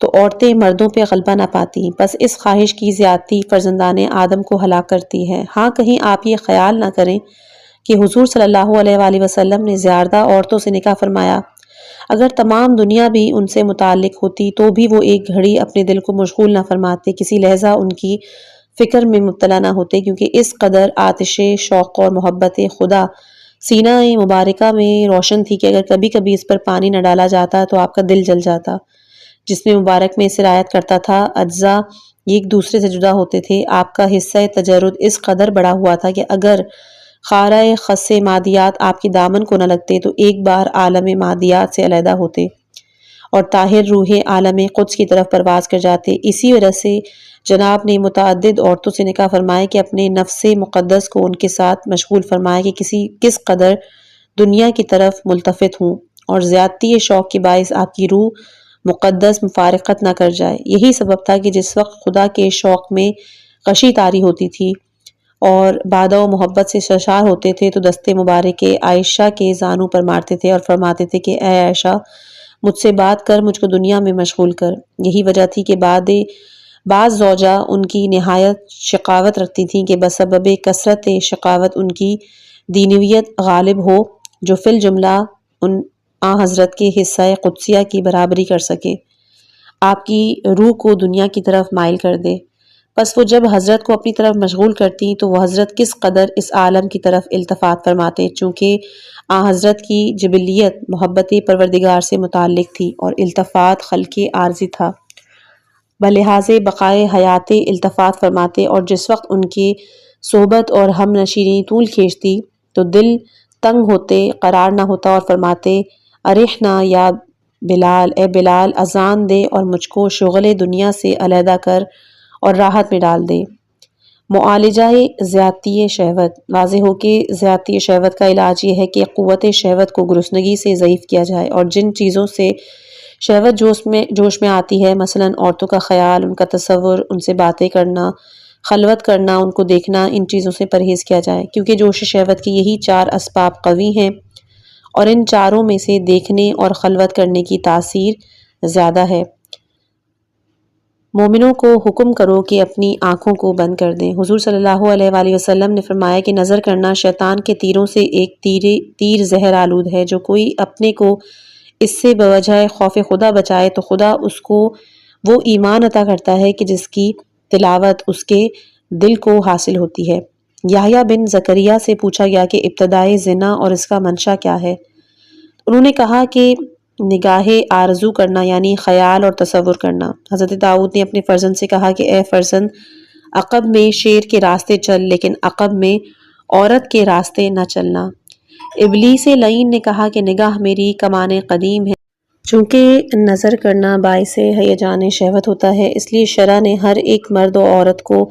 تو عورتیں مردوں پہ غلبہ نہ پاتی، بس اس خواہش کی زیادتی فرزندان آدم کو ہلاک کرتی ہے۔ ہاں کہیں آپ یہ خیال نہ کریں کہ حضور صلی اللہ علیہ وآلہ وسلم نے زیادہ عورتوں سے نکاح فرمایا، اگر تمام دنیا بھی ان سے متعلق ہوتی تو بھی وہ ایک گھڑی اپنے دل کو مشغول نہ فرماتے، کسی لحظہ ان کی فکر میں مبتلا نہ ہوتے، کیونکہ اس قدر آتش شوق اور محبت خدا سینہ مبارکہ میں روشن تھی کہ اگر کبھی کبھی اس پر پانی نہ ڈالا جاتا تو آپ کا دل جل جاتا۔ جسم مبارک میں سرایت کرتا تھا، اجزاء ایک دوسرے سے جدا ہوتے تھے، آپ کا حصہ تجرد اس قدر بڑا ہوا تھا کہ اگر خارہ خس مادیات آپ کے دامن کو نہ لگتے تو ایک بار عالم مادیات سے علیحدہ ہوتے اور طاہر روح عالم قدس کی طرف پرواز کر جاتے۔ اسی وجہ سے جناب نے متعدد عورتوں سے نکاح فرمایا کہ اپنے نفس مقدس کو ان کے ساتھ مشغول فرمایا کہ کس قدر دنیا کی طرف ملتفت ہوں اور زیادتی شوق کے باعث آپ کی روح مقدس مفارقت نہ کر جائے۔ یہی سبب تھا کہ جس وقت خدا کے شوق میں غشی طاری ہوتی تھی اور بادہ و محبت سے سرشار ہوتے تھے تو دستے مبارک عائشہ کے زانوں پر مارتے تھے اور فرماتے تھے کہ اے عائشہ مجھ سے بات کر، مجھ کو دنیا میں مشغول کر۔ یہی وجہ تھی کہ بعض زوجہ ان کی نہایت شقاوت رکھتی تھیں کہ بسبب کثرت شقاوت ان کی دینویت غالب ہو جو فی الجملہ ان حضرت کے حصہ قدسیہ کی برابری کر سکے، آپ کی روح کو دنیا کی طرف مائل کر دے۔ پس وہ جب حضرت کو اپنی طرف مشغول کرتی تو وہ حضرت کس قدر اس عالم کی طرف التفات فرماتے، چونکہ حضرت کی جبلیت محبت پروردگار سے متعلق تھی اور التفات خلق عارضی تھا، بلحاظ بقائے حیات التفات فرماتے، اور جس وقت ان کی صحبت اور ہم نشینی طول کھینچتی تو دل تنگ ہوتے، قرار نہ ہوتا اور فرماتے ارحنا یا بلال، اے بلال اذان دے اور مجھ کو شغل دنیا سے علیحدہ کر اور راحت میں ڈال دے۔ معالجہ زیادتی شہوت، واضح ہو کہ زیادتی شہوت کا علاج یہ ہے کہ قوت شہوت کو گرسنگی سے ضعیف کیا جائے اور جن چیزوں سے شہوت جوش میں آتی ہے، مثلا عورتوں کا خیال، ان کا تصور، ان سے باتیں کرنا، خلوت کرنا، ان کو دیکھنا، ان چیزوں سے پرہیز کیا جائے، کیونکہ جوش شہوت کی یہی 4 اسباب قوی ہیں اور ان چاروں میں سے دیکھنے اور خلوت کرنے کی تاثیر زیادہ ہے۔ مومنوں کو حکم کرو کہ اپنی آنکھوں کو بند کر دیں۔ حضور صلی اللہ علیہ وآلہ وسلم نے فرمایا کہ نظر کرنا شیطان کے تیروں سے ایک تیر زہر آلود ہے، جو کوئی اپنے کو اس سے بوجہ خوف خدا بچائے تو خدا اس کو وہ ایمان عطا کرتا ہے کہ جس کی تلاوت اس کے دل کو حاصل ہوتی ہے۔ یحییٰ بن زکریا سے پوچھا گیا کہ ابتدائی زنا اور اس کا منشا کیا ہے؟ انہوں نے کہا کہ نگاہ آرزو کرنا، یعنی خیال اور تصور کرنا۔ حضرت داؤد نے اپنے فرزند سے کہا کہ اے فرزند، عقب میں شیر کے راستے چل، لیکن عقب میں عورت کے راستے نہ چلنا۔ ابلیس لعین نے کہا کہ نگاہ میری کمان قدیم ہے، چونکہ نظر کرنا باعث ہیجان شہوت ہوتا ہے، اس لیے شرع نے ہر ایک مرد و عورت کو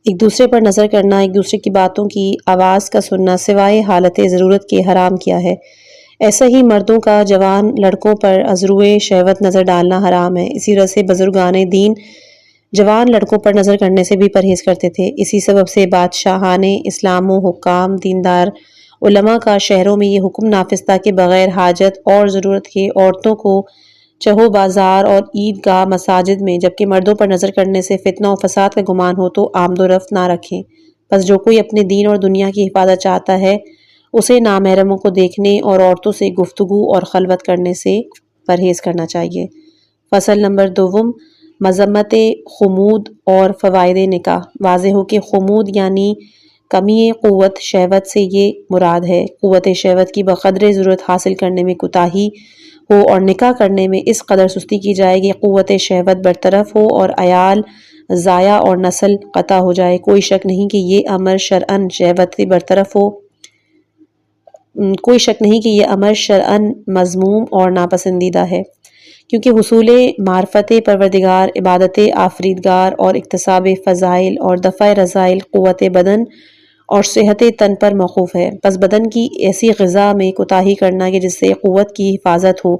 ایک دوسرے پر نظر کرنا، ایک دوسرے کی باتوں کی آواز کا سننا سوائے حالت ضرورت کے حرام کیا ہے۔ ایسا ہی مردوں کا جوان لڑکوں پر ازروئے شہوت نظر ڈالنا حرام ہے۔ اسی طرح سے بزرگان دین جوان لڑکوں پر نظر کرنے سے بھی پرہیز کرتے تھے۔ اسی سبب سے بادشاہان اسلام و حکام دیندار علماء کا شہروں میں یہ حکم نافذ تھا کہ بغیر حاجت اور ضرورت کے عورتوں کو چہو بازار اور عیدگاہ مساجد میں، جبکہ مردوں پر نظر کرنے سے فتنہ و فساد کا گمان ہو تو آمد و رفت نہ رکھیں۔ بس جو کوئی اپنے دین اور دنیا کی حفاظت چاہتا ہے اسے نامحرموں کو دیکھنے اور عورتوں سے گفتگو اور خلوت کرنے سے پرہیز کرنا چاہیے۔ فصل نمبر 2، مذمت خمود اور فوائد نکاح۔ واضح ہو کہ خمود یعنی کمی قوت شہوت سے یہ مراد ہے قوت شہوت کی بقدر ضرورت حاصل کرنے میں کوتاہی ہو اور نکاح کرنے میں اس قدر سستی کی جائے کہ قوت شہوت برطرف ہو اور عیال ضائع اور نسل قطع ہو جائے۔ کوئی شک نہیں کہ یہ امر شرعاً شہوت سے برطرف ہو کوئی شک نہیں کہ یہ امر شرعاً مذموم اور ناپسندیدہ ہے، کیونکہ حصول معرفت پروردگار، عبادت آفریدگار اور اکتساب فضائل اور دفع رذائل قوت بدن اور صحت تن پر موقوف ہے۔ پس بدن کی ایسی غذا میں کوتاہی کرنا کہ جس سے قوت کی حفاظت ہو،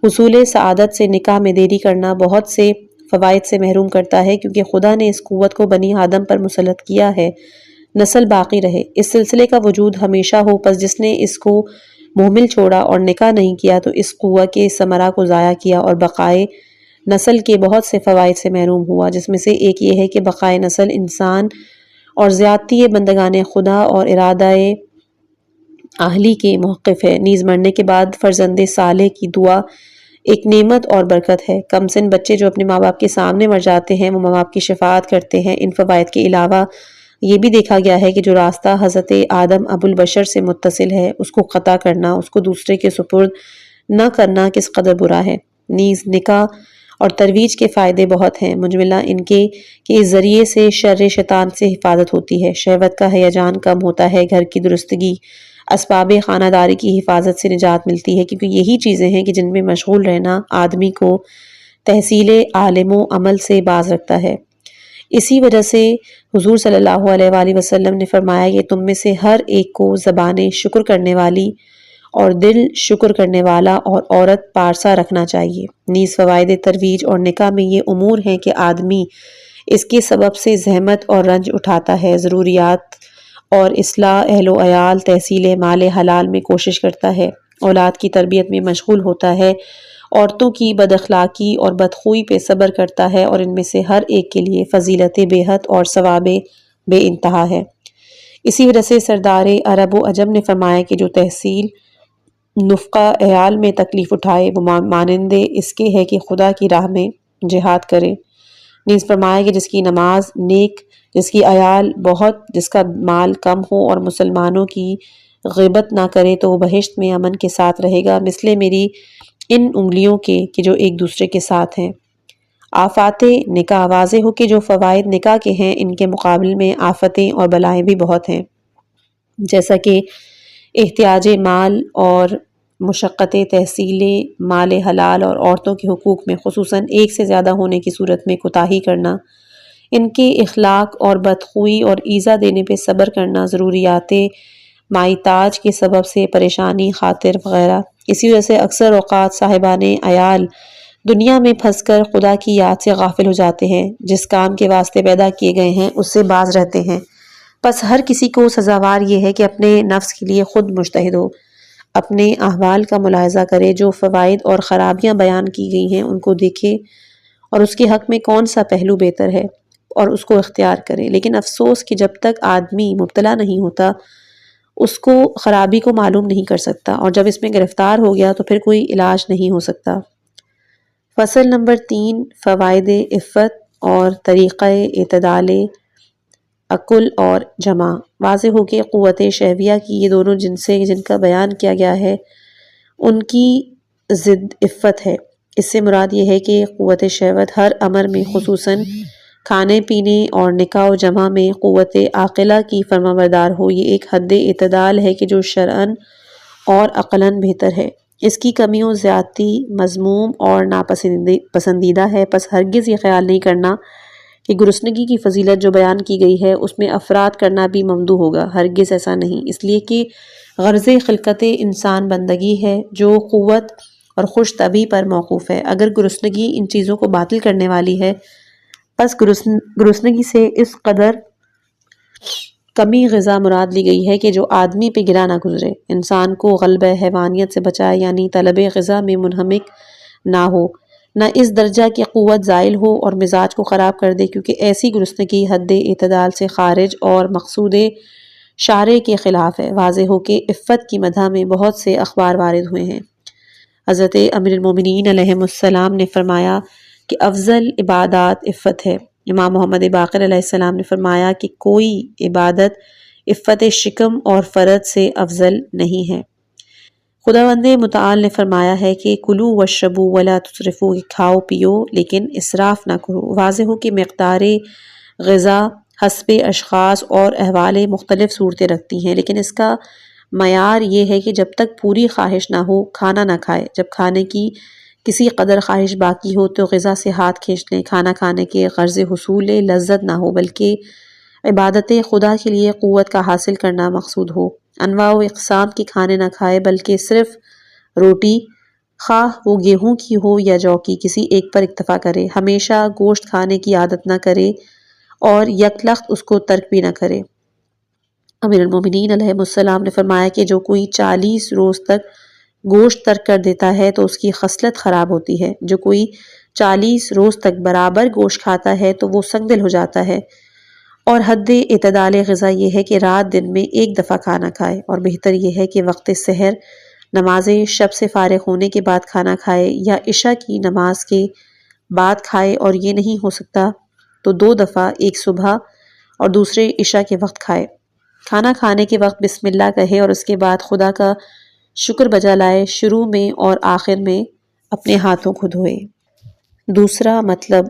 حصول سعادت سے نکاح میں دیری کرنا بہت سے فوائد سے محروم کرتا ہے، کیونکہ خدا نے اس قوت کو بنی آدم پر مسلط کیا ہے نسل باقی رہے، اس سلسلے کا وجود ہمیشہ ہو۔ پس جس نے اس کو مہمل چھوڑا اور نکاح نہیں کیا تو اس قوہ کے ثمرہ کو ضائع کیا اور بقائے نسل کے بہت سے فوائد سے محروم ہوا، جس میں سے ایک یہ ہے کہ بقائے نسل انسان اور زیادتی بندگان خدا اور ارادہ اہلی کے موقف ہے۔ نیز مرنے کے بعد فرزند صالح کی دعا ایک نعمت اور برکت ہے۔ کم سن بچے جو اپنے ماں باپ کے سامنے مر جاتے ہیں وہ ماں باپ کی شفاعت کرتے ہیں۔ ان فوائد کے علاوہ یہ بھی دیکھا گیا ہے کہ جو راستہ حضرت آدم ابو البشر سے متصل ہے اس کو قطع کرنا، اس کو دوسرے کے سپرد نہ کرنا کس قدر برا ہے۔ نیز نکاح اور ترویج کے فائدے بہت ہیں، مجملہ ان کے کہ اس ذریعے سے شر شیطان سے حفاظت ہوتی ہے، شہوت کا ہیجان کم ہوتا ہے، گھر کی درستگی، اسباب خانہ داری کی حفاظت سے نجات ملتی ہے، کیونکہ یہی چیزیں ہیں کہ جن میں مشغول رہنا آدمی کو تحصیل علم و عمل سے باز رکھتا ہے۔ اسی وجہ سے حضور صلی اللہ علیہ وآلہ وسلم نے فرمایا کہ تم میں سے ہر ایک کو زبان شکر کرنے والی اور دل شکر کرنے والا اور عورت پارسا رکھنا چاہیے۔ نیز فوائد ترویج اور نکاح میں یہ امور ہیں کہ آدمی اس کے سبب سے زحمت اور رنج اٹھاتا ہے، ضروریات اور اصلاح اہل و عیال، تحصیل مال حلال میں کوشش کرتا ہے، اولاد کی تربیت میں مشغول ہوتا ہے، عورتوں کی بد اخلاقی اور بدخوئی پہ صبر کرتا ہے، اور ان میں سے ہر ایک کے لیے فضیلت بے حد اور ثواب بے انتہا ہے۔ اسی وجہ سے سردار عرب و عجم نے فرمایا کہ جو تحصیل نفقہ عیال میں تکلیف اٹھائے وہ مانند اس کے ہے کہ خدا کی راہ میں جہاد کرے۔ نیز فرمایا کہ جس کی نماز نیک، جس کی عیال بہت، جس کا مال کم ہو اور مسلمانوں کی غیبت نہ کرے تو وہ بہشت میں امن کے ساتھ رہے گا، مثل میری ان انگلیوں کے کہ جو ایک دوسرے کے ساتھ ہیں۔ آفات نکاح۔ واضح ہو کہ جو فوائد نکاح کے ہیں ان کے مقابل میں آفتیں اور بلائیں بھی بہت ہیں، جیسا کہ احتیاج مال اور مشقت تحصیل مال حلال اور عورتوں کے حقوق میں خصوصاً ایک سے زیادہ ہونے کی صورت میں کوتاہی کرنا، ان کے اخلاق اور بدخوئی اور ایذا دینے پہ صبر کرنا، ضروریات مائتاج کے سبب سے پریشانی خاطر وغیرہ۔ اسی وجہ سے اکثر اوقات صاحبان عیال دنیا میں پھنس کر خدا کی یاد سے غافل ہو جاتے ہیں، جس کام کے واسطے پیدا کیے گئے ہیں اس سے باز رہتے ہیں۔ پس ہر کسی کو سزاوار یہ ہے کہ اپنے نفس کے لیے خود مجتہد ہو، اپنے احوال کا ملاحظہ کرے، جو فوائد اور خرابیاں بیان کی گئی ہیں ان کو دیکھے اور اس کے حق میں کون سا پہلو بہتر ہے اور اس کو اختیار کرے۔ لیکن افسوس کہ جب تک آدمی مبتلا نہیں ہوتا اس کو خرابی کو معلوم نہیں کر سکتا، اور جب اس میں گرفتار ہو گیا تو پھر کوئی علاج نہیں ہو سکتا۔ فصل نمبر 3، فوائد عفت اور طریقہ اعتدال عقل اور جمع۔ واضح ہو کہ قوت شہویہ کی یہ دونوں جنسیں جن کا بیان کیا گیا ہے ان کی ضد عفت ہے۔ اس سے مراد یہ ہے کہ قوت شہوت ہر امر میں، خصوصاً کھانے پینے اور نکاح و جمع میں قوت عاقلہ کی فرمانبردار ہو۔ یہ ایک حد اعتدال ہے کہ جو شرعاً اور عقلاً بہتر ہے۔ اس کی کمی و زیادتی مذموم اور ناپسندیدہ ہے، پس ہرگز یہ خیال نہیں کرنا کہ گرسنگی کی فضیلت جو بیان کی گئی ہے اس میں افراد کرنا بھی ممدوح ہوگا۔ ہرگز ایسا نہیں، اس لیے کہ غرض خلقت انسان بندگی ہے جو قوت اور خوش طبعی پر موقوف ہے۔ اگر گرسنگی ان چیزوں کو باطل کرنے والی ہے، پس گرسنگی سے اس قدر کمی غذا مراد لی گئی ہے کہ جو آدمی پہ گرا نہ گزرے، انسان کو غلبہ حیوانیت سے بچائے، یعنی طلب غذا میں منہمک نہ ہو، نہ اس درجہ کی قوت زائل ہو اور مزاج کو خراب کر دے، کیونکہ ایسی گرسنگی حد اعتدال سے خارج اور مقصود شارع کے خلاف ہے۔ واضح ہو کہ عفت کی مدح میں بہت سے اخبار وارد ہوئے ہیں۔ حضرت امیر المومنین علیہ السلام نے فرمایا کہ افضل عبادات عفت ہے۔ امام محمد باقر علیہ السلام نے فرمایا کہ کوئی عبادت عفت شکم اور فرد سے افضل نہیں ہے۔ خداوند متعال نے فرمایا ہے کہ کلو واشربو ولا تسرفو، کھاؤ پیو لیکن اسراف نہ کرو۔ واضح ہو کہ مقدار غذا حسب اشخاص اور احوال مختلف صورتیں رکھتی ہیں، لیکن اس کا معیار یہ ہے کہ جب تک پوری خواہش نہ ہو کھانا نہ کھائے۔ جب کھانے کی کسی قدر خواہش باقی ہو تو غذا سے ہاتھ کھینچ لیں۔ کھانا کھانے کے غرض حصول لذت نہ ہو بلکہ عبادت خدا کے لیے قوت کا حاصل کرنا مقصود ہو۔ انواع و اقسام کے کھانے نہ کھائے بلکہ صرف روٹی، خواہ وہ گیہوں کی ہو یا جو کی، کسی ایک پر اکتفا کرے۔ ہمیشہ گوشت کھانے کی عادت نہ کرے اور یکلخت اس کو ترک بھی نہ کرے۔ امیر المومنین علیہ السلام نے فرمایا کہ جو کوئی 40 روز تک گوشت ترک کر دیتا ہے تو اس کی خصلت خراب ہوتی ہے۔ جو کوئی 40 روز تک برابر گوشت کھاتا ہے تو وہ سنگ دل ہو جاتا ہے۔ اور حد اعتدال غذا یہ ہے کہ رات دن میں ایک دفعہ کھانا کھائے، اور بہتر یہ ہے کہ وقت سحر نماز شب سے فارغ ہونے کے بعد کھانا کھائے یا عشاء کی نماز کے بعد کھائے، اور یہ نہیں ہو سکتا تو 2 دفعہ، ایک صبح اور دوسرے عشاء کے وقت کھائے۔ کھانا کھانے کے وقت بسم اللہ کہے اور اس کے بعد خدا کا شکر بجا لائے، شروع میں اور آخر میں اپنے ہاتھوں کو دھوئے۔ دوسرا مطلب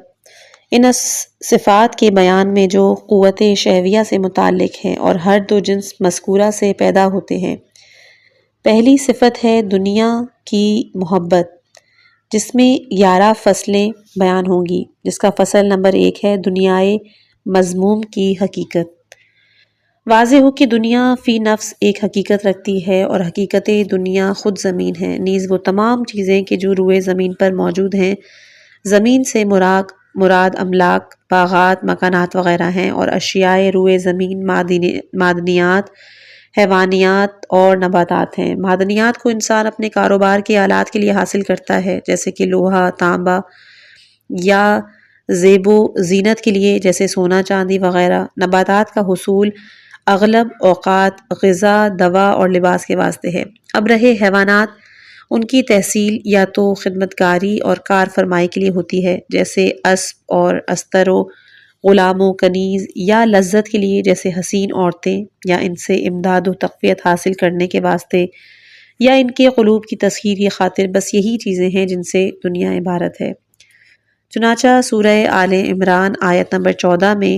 ان صفات کے بیان میں جو قوت شہویہ سے متعلق ہیں اور ہر دو جنس مذکورہ سے پیدا ہوتے ہیں۔ پہلی صفت ہے دنیا کی محبت، جس میں 11 فصلیں بیان ہوں گی، جس کا فصل نمبر 1 ہے دنیائے مذموم کی حقیقت۔ واضح ہو کہ دنیا فی نفس ایک حقیقت رکھتی ہے اور حقیقت دنیا خود زمین ہے، نیز وہ تمام چیزیں کہ جو روئے زمین پر موجود ہیں۔ زمین سے مراد املاک، باغات، مکانات وغیرہ ہیں، اور اشیاء روئے زمین معدنیات، حیوانیات اور نباتات ہیں۔ معدنیات کو انسان اپنے کاروبار کے آلات کے لیے حاصل کرتا ہے، جیسے کہ لوہا، تانبا، یا زیب و زینت کے لیے جیسے سونا، چاندی وغیرہ۔ نباتات کا حصول اغلب اوقات غذا، دوا اور لباس کے واسطے ہے۔ اب رہے حیوانات، ان کی تحصیل یا تو خدمتگاری اور کار فرمائی کے لیے ہوتی ہے، جیسے اسب اور استر و غلام و کنیز، یا لذت کے لیے جیسے حسین عورتیں، یا ان سے امداد و تقویت حاصل کرنے کے واسطے، یا ان کے قلوب کی تسخیر کی خاطر۔ بس یہی چیزیں ہیں جن سے دنیا عبارت ہے۔ چنانچہ سورہ آل عمران آیت نمبر 14 میں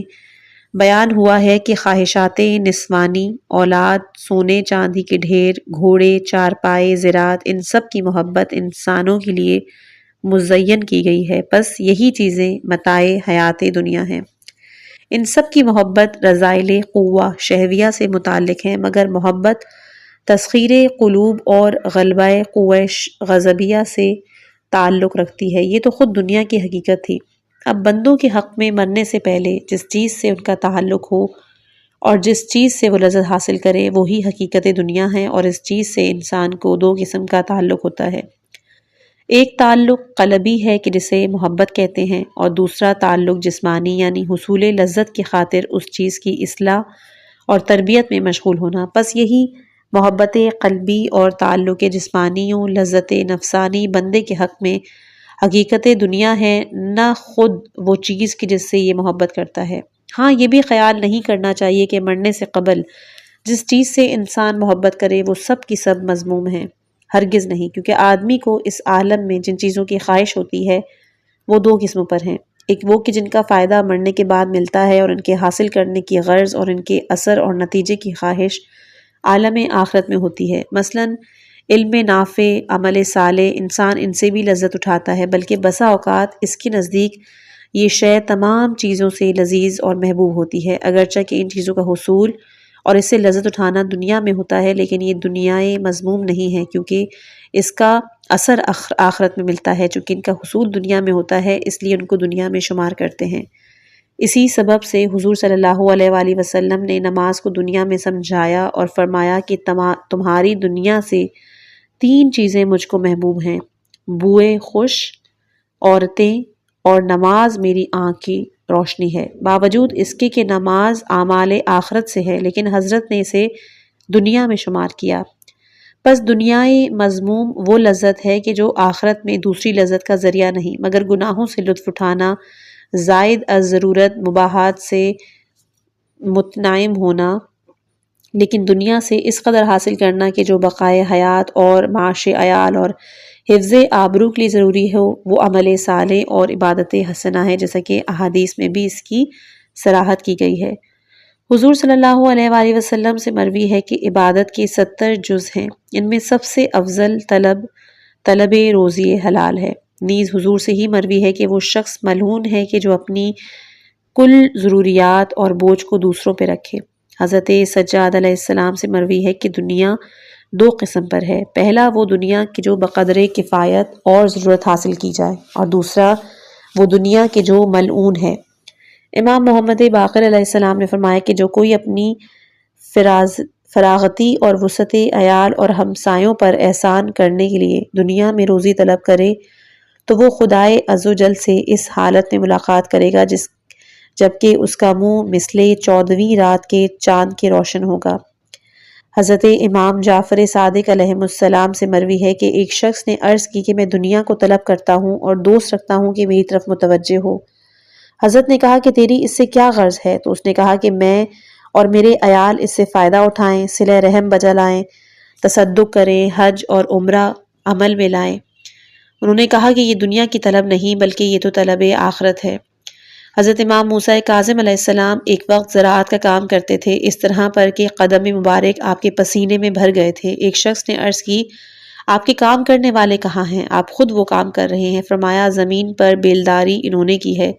بیان ہوا ہے کہ خواہشات نسوانی، اولاد، سونے چاندی کے ڈھیر، گھوڑے، چارپائے، زراعت، ان سب کی محبت انسانوں کے لیے مزین کی گئی ہے۔ بس یہی چیزیں متاع حیات دنیا ہیں۔ ان سب کی محبت رذائل قوہ شہویہ سے متعلق ہیں، مگر محبت تسخیر قلوب اور غلبہ قوہ غضبیہ سے تعلق رکھتی ہے۔ یہ تو خود دنیا کی حقیقت تھی۔ اب بندوں کے حق میں مرنے سے پہلے جس چیز سے ان کا تعلق ہو اور جس چیز سے وہ لذت حاصل کرے وہی حقیقت دنیا ہے، اور اس چیز سے انسان کو 2 قسم کا تعلق ہوتا ہے۔ ایک تعلق قلبی ہے کہ جسے محبت کہتے ہیں، اور دوسرا تعلق جسمانی، یعنی حصول لذت کی خاطر اس چیز کی اصلاح اور تربیت میں مشغول ہونا۔ پس یہی محبت قلبی اور تعلق جسمانی و لذت نفسانی بندے کے حق میں حقیقت دنیا ہے، نہ خود وہ چیز کی جس سے یہ محبت کرتا ہے۔ ہاں یہ بھی خیال نہیں کرنا چاہیے کہ مرنے سے قبل جس چیز سے انسان محبت کرے وہ سب کی سب مذموم ہیں، ہرگز نہیں، کیونکہ آدمی کو اس عالم میں جن چیزوں کی خواہش ہوتی ہے وہ دو قسموں پر ہیں، ایک وہ کہ جن کا فائدہ مرنے کے بعد ملتا ہے اور ان کے حاصل کرنے کی غرض اور ان کے اثر اور نتیجے کی خواہش عالم آخرت میں ہوتی ہے، مثلاً علم نافع، عمل صالح، انسان ان سے بھی لذت اٹھاتا ہے، بلکہ بسا اوقات اس کے نزدیک یہ شے تمام چیزوں سے لذیذ اور محبوب ہوتی ہے، اگرچہ کہ ان چیزوں کا حصول اور اس سے لذت اٹھانا دنیا میں ہوتا ہے، لیکن یہ دنیائے مذموم نہیں ہے کیونکہ اس کا اثر آخرت میں ملتا ہے، چونکہ ان کا حصول دنیا میں ہوتا ہے اس لیے ان کو دنیا میں شمار کرتے ہیں۔ اسی سبب سے حضور صلی اللہ علیہ وآلہ وسلم نے نماز کو دنیا میں سمجھایا اور فرمایا کہ تمہاری دنیا سے 3 چیزیں مجھ کو محبوب ہیں، بوئے خوش، عورتیں اور نماز میری آنکھ کی روشنی ہے۔ باوجود اس کے کہ نماز اعمال آخرت سے ہے، لیکن حضرت نے اسے دنیا میں شمار کیا۔ پس دنیائے مذموم وہ لذت ہے کہ جو آخرت میں دوسری لذت کا ذریعہ نہیں، مگر گناہوں سے لطف اٹھانا، زائد از ضرورت مباحات سے متنعم ہونا، لیکن دنیا سے اس قدر حاصل کرنا کہ جو بقائے حیات اور معاش عیال اور حفظ آبرو کے لیے ضروری ہو، وہ عمل صالح اور عبادت حسنہ ہے، جیسا کہ احادیث میں بھی اس کی صراحت کی گئی ہے۔ حضور صلی اللہ علیہ وآلہ وسلم سے مروی ہے کہ عبادت کے 70 جز ہیں، ان میں سب سے افضل طلب روزی حلال ہے۔ نیز حضور سے ہی مروی ہے کہ وہ شخص ملعون ہے کہ جو اپنی کل ضروریات اور بوجھ کو دوسروں پہ رکھے۔ حضرت سجاد علیہ السلام سے مروی ہے کہ دنیا 2 قسم پر ہے، پہلا وہ دنیا کہ جو بقدر کفایت اور ضرورت حاصل کی جائے، اور دوسرا وہ دنیا کہ جو ملعون ہے۔ امام محمد باقر علیہ السلام نے فرمایا کہ جو کوئی اپنی فراغتی اور وسعت عیال اور ہمسایوں پر احسان کرنے کے لیے دنیا میں روزی طلب کرے تو وہ خدائے عزوجل سے اس حالت میں ملاقات کرے گا جبکہ اس کا منہ مثل 14ویں رات کے چاند کے روشن ہوگا۔ حضرت امام جعفر صادق علیہ السلام سے مروی ہے کہ ایک شخص نے عرض کی کہ میں دنیا کو طلب کرتا ہوں اور دوست رکھتا ہوں کہ میری طرف متوجہ ہو۔ حضرت نے کہا کہ تیری اس سے کیا غرض ہے؟ تو اس نے کہا کہ میں اور میرے عیال اس سے فائدہ اٹھائیں، صلہ رحم بجا لائیں، تصدق کریں، حج اور عمرہ عمل میں لائیں۔ انہوں نے کہا کہ یہ دنیا کی طلب نہیں بلکہ یہ تو طلب آخرت ہے۔ حضرت امام موسیٰ کاظم علیہ السلام ایک وقت زراعت کا کام کرتے تھے، اس طرح پر کہ قدم مبارک آپ کے پسینے میں بھر گئے تھے۔ ایک شخص نے عرض کی آپ کے کام کرنے والے کہاں ہیں؟ آپ خود وہ کام کر رہے ہیں۔ فرمایا زمین پر بیلداری انہوں نے کی ہے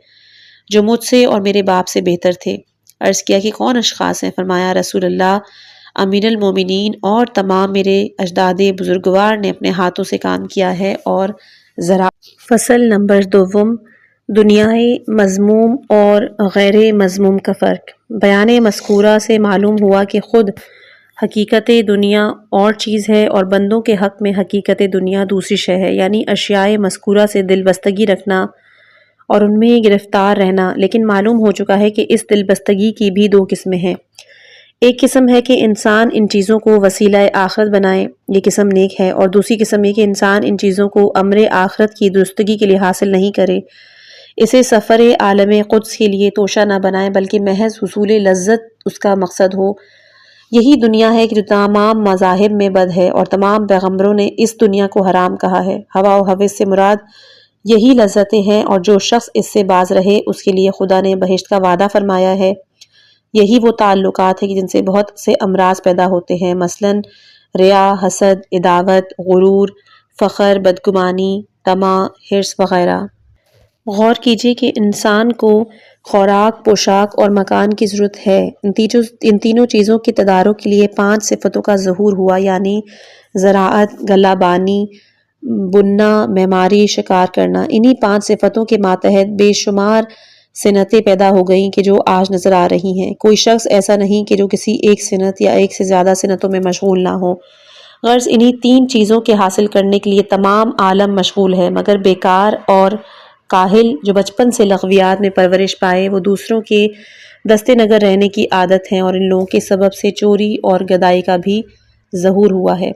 جو مجھ سے اور میرے باپ سے بہتر تھے۔ عرض کیا کہ کون اشخاص ہیں؟ فرمایا رسول اللہ، امیر المومنین اور تمام میرے اجداد بزرگوار نے اپنے ہاتھوں سے کام کیا ہے۔ اور فصل نمبر 2، دنیائے مذموم اور غیر مذموم کا فرق۔ بیان مذکورہ سے معلوم ہوا کہ خود حقیقت دنیا اور چیز ہے اور بندوں کے حق میں حقیقت دنیا دوسری شے ہے، یعنی اشیاء مذکورہ سے دل بستگی رکھنا اور ان میں گرفتار رہنا۔ لیکن معلوم ہو چکا ہے کہ اس دل بستگی کی بھی 2 قسمیں ہیں۔ ایک قسم ہے کہ انسان ان چیزوں کو وسیلہ آخرت بنائے، یہ قسم نیک ہے، اور دوسری قسم یہ کہ انسان ان چیزوں کو امر آخرت کی درستگی کے لیے حاصل نہیں کرے، اسے سفر عالم قدس کے لیے توشہ نہ بنائے بلکہ محض حصول لذت اس کا مقصد ہو۔ یہی دنیا ہے کہ جو تمام مذاہب میں بد ہے اور تمام پیغمبروں نے اس دنیا کو حرام کہا ہے۔ ہوا و ہوس سے مراد یہی لذتیں ہیں، اور جو شخص اس سے باز رہے اس کے لیے خدا نے بہشت کا وعدہ فرمایا ہے۔ یہی وہ تعلقات ہیں کہ جن سے بہت سے امراض پیدا ہوتے ہیں، مثلاً ریا، حسد، عداوت، غرور، فخر، بدگمانی، طمع، حرص وغیرہ۔ غور کیجئے کہ انسان کو خوراک، پوشاک اور مکان کی ضرورت ہے۔ ان تینوں چیزوں کے تدارک کے لیے 5 صفتوں کا ظہور ہوا، یعنی زراعت، غلہ بانی، بننا، معماری، شکار کرنا۔ انہی 5 صفتوں کے ماتحت بے شمار صنعتیں پیدا ہو گئیں کہ جو آج نظر آ رہی ہیں۔ کوئی شخص ایسا نہیں کہ جو کسی ایک صنعت یا ایک سے زیادہ صنعتوں میں مشغول نہ ہو۔ غرض انہی 3 چیزوں کے حاصل کرنے کے لیے تمام عالم مشغول ہے، مگر بیکار اور کاہل جو بچپن سے لغویات میں پرورش پائے وہ دوسروں کے دستے نگر رہنے کی عادت ہیں، اور ان لوگوں کے سبب سے چوری اور گدائی کا بھی ظہور ہوا ہے۔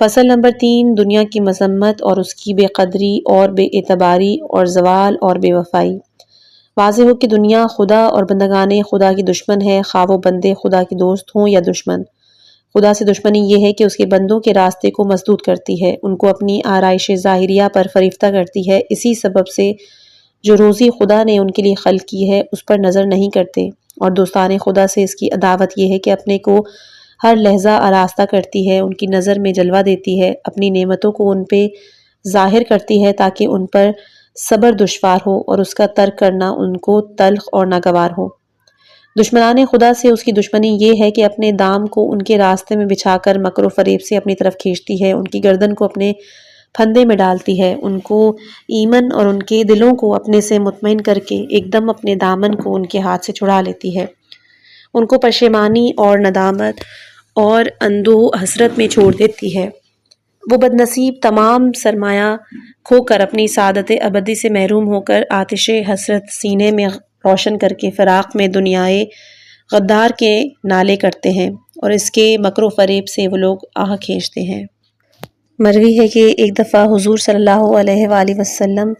فصل نمبر 3، دنیا کی مذمت اور اس کی بے قدری اور بے اعتباری اور زوال اور بے وفائی۔ واضح ہو کہ دنیا خدا اور بندگان خدا کی دشمن ہے، خواہ وہ بندے خدا کے دوست ہوں یا دشمن۔ خدا سے دشمنی یہ ہے کہ اس کے بندوں کے راستے کو مسدود کرتی ہے، ان کو اپنی آرائش ظاہریہ پر فریفتہ کرتی ہے۔ اسی سبب سے جو روزی خدا نے ان کے لیے خلق کی ہے اس پر نظر نہیں کرتے، اور دوستان خدا سے اس کی عداوت یہ ہے کہ اپنے کو ہر لحظہ آراستہ کرتی ہے، ان کی نظر میں جلوہ دیتی ہے، اپنی نعمتوں کو ان پہ ظاہر کرتی ہے تاکہ ان پر صبر دشوار ہو اور اس کا ترک کرنا ان کو تلخ اور ناگوار ہو۔ دشمنان خدا سے اس کی دشمنی یہ ہے کہ اپنے دام کو ان کے راستے میں بچھا کر مکر و فریب سے اپنی طرف کھینچتی ہے، ان کی گردن کو اپنے پھندے میں ڈالتی ہے، ان کو ایمن اور ان کے دلوں کو اپنے سے مطمئن کر کے ایک دم اپنے دامن کو ان کے ہاتھ سے چھڑا لیتی ہے، ان کو پشیمانی اور ندامت اور اندوہ حسرت میں چھوڑ دیتی ہے۔ وہ بد نصیب تمام سرمایہ کھو کر اپنی سعادت ابدی سے محروم ہو کر آتش حسرت سینے میں روشن کر کے فراق میں دنیائے غدار کے نالے کرتے ہیں، اور اس کے مکر و فریب سے وہ لوگ آہ کھینچتے ہیں۔ مروی ہے کہ ایک دفعہ حضور صلی اللہ علیہ وآلہ وسلم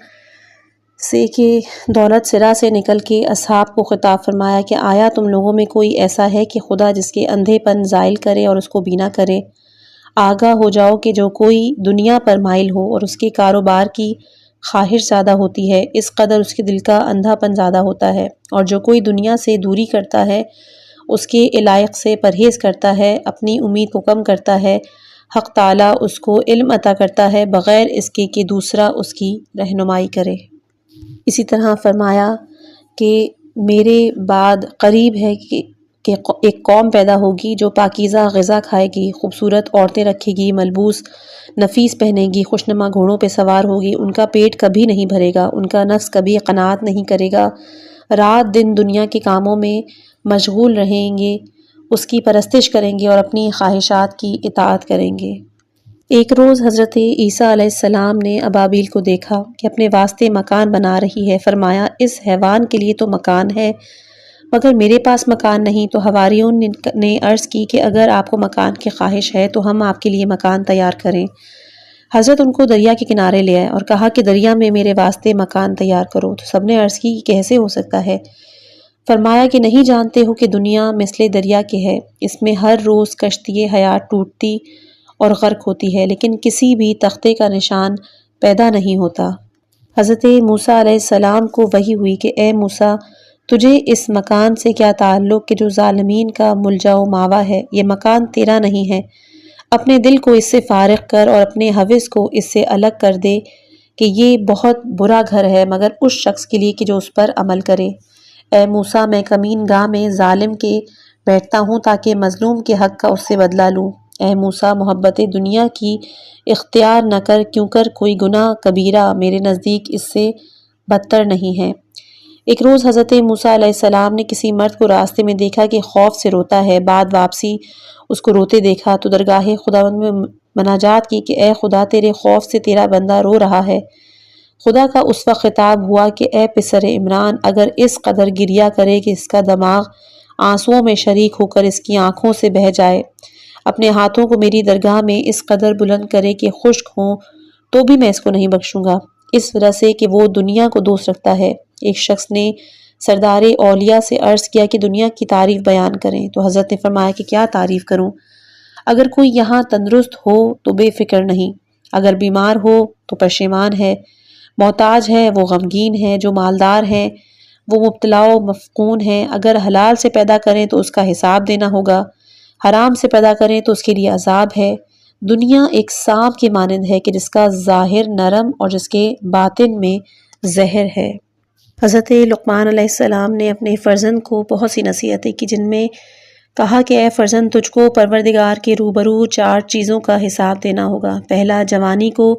سے کہ دولت سرا سے نکل کے اصحاب کو خطاب فرمایا کہ آیا تم لوگوں میں کوئی ایسا ہے کہ خدا جس کے اندھے پن زائل کرے اور اس کو بینا کرے؟ آگاہ ہو جاؤ کہ جو کوئی دنیا پر مائل ہو اور اس کے کاروبار کی خواہش زیادہ ہوتی ہے، اس قدر اس کے دل کا اندھا پن زیادہ ہوتا ہے، اور جو کوئی دنیا سے دوری کرتا ہے، اس کے علائق سے پرہیز کرتا ہے، اپنی امید کو کم کرتا ہے، حق تعالیٰ اس کو علم عطا کرتا ہے بغیر اس کے کہ دوسرا اس کی رہنمائی کرے۔ اسی طرح فرمایا کہ میرے بعد قریب ہے کہ ایک قوم پیدا ہوگی جو پاکیزہ غذا کھائے گی، خوبصورت عورتیں رکھے گی، ملبوس نفیس پہنے گی، خوشنما گھوڑوں پہ سوار ہوگی، ان کا پیٹ کبھی نہیں بھرے گا، ان کا نفس کبھی قناعت نہیں کرے گا، رات دن دنیا کے کاموں میں مشغول رہیں گے، اس کی پرستش کریں گے اور اپنی خواہشات کی اطاعت کریں گے۔ ایک روز حضرت عیسیٰ علیہ السلام نے ابابیل کو دیکھا کہ اپنے واسطے مکان بنا رہی ہے، فرمایا اس حیوان کے لیے تو مکان ہے مگر میرے پاس مکان نہیں۔ تو حواریون نے عرض کی کہ اگر آپ کو مکان کی خواہش ہے تو ہم آپ کے لیے مکان تیار کریں۔ حضرت ان کو دریا کے کنارے لے آئے اور کہا کہ دریا میں میرے واسطے مکان تیار کرو۔ تو سب نے عرض کی کہ کیسے ہو سکتا ہے؟ فرمایا کہ نہیں جانتے ہو کہ دنیا مثل دریا کے ہے، اس میں ہر روز کشتی حیات ٹوٹتی اور غرق ہوتی ہے، لیکن کسی بھی تختے کا نشان پیدا نہیں ہوتا۔ حضرت موسیٰ علیہ السلام کو وحی ہوئی کہ اے موسیٰ، تجھے اس مکان سے کیا تعلق کہ جو ظالمین کا ملجا و ماوا ہے؟ یہ مکان تیرا نہیں ہے، اپنے دل کو اس سے فارغ کر اور اپنے حوث کو اس سے الگ کر دے کہ یہ بہت برا گھر ہے مگر اس شخص کے لیے کہ جو اس پر عمل کرے۔ اے موسیٰ، میں کمین گاہ میں ظالم کے بیٹھتا ہوں تاکہ مظلوم کے حق کا اس سے بدلہ لوں۔ اے موسیٰ، محبت دنیا کی اختیار نہ کر، کیوں کر کوئی گناہ کبیرہ میرے نزدیک اس سے بدتر نہیں ہے۔ ایک روز حضرت موسیٰ علیہ السلام نے کسی مرد کو راستے میں دیکھا کہ خوف سے روتا ہے، بعد واپسی اس کو روتے دیکھا تو درگاہ خداوند میں مناجات کی کہ اے خدا، تیرے خوف سے تیرا بندہ رو رہا ہے۔ خدا کا اس وقت خطاب ہوا کہ اے پسر عمران، اگر اس قدر گریہ کرے کہ اس کا دماغ آنسوؤں میں شریک ہو کر اس کی آنکھوں سے بہہ جائے، اپنے ہاتھوں کو میری درگاہ میں اس قدر بلند کرے کہ خشک ہوں، تو بھی میں اس کو نہیں بخشوں گا، اس وجہ سے کہ وہ دنیا کو دوست رکھتا ہے۔ ایک شخص نے سردار اولیاء سے عرض کیا کہ دنیا کی تعریف بیان کریں، تو حضرت نے فرمایا کہ کیا تعریف کروں؟ اگر کوئی یہاں تندرست ہو تو بے فکر نہیں، اگر بیمار ہو تو پشیمان ہے، محتاج ہے وہ غمگین ہے، جو مالدار ہے وہ مبتلا و مفقون ہے، اگر حلال سے پیدا کریں تو اس کا حساب دینا ہوگا، حرام سے پیدا کریں تو اس کے لیے عذاب ہے۔ دنیا ایک سانپ کے مانند ہے کہ جس کا ظاہر نرم اور جس کے باطن میں زہر ہے۔ حضرت لقمان علیہ السلام نے اپنے فرزند کو بہت سی نصیحتیں کی، جن میں کہا کہ اے فرزند، تجھ کو پروردگار کے روبرو 4 چیزوں کا حساب دینا ہوگا۔ پہلا، جوانی کو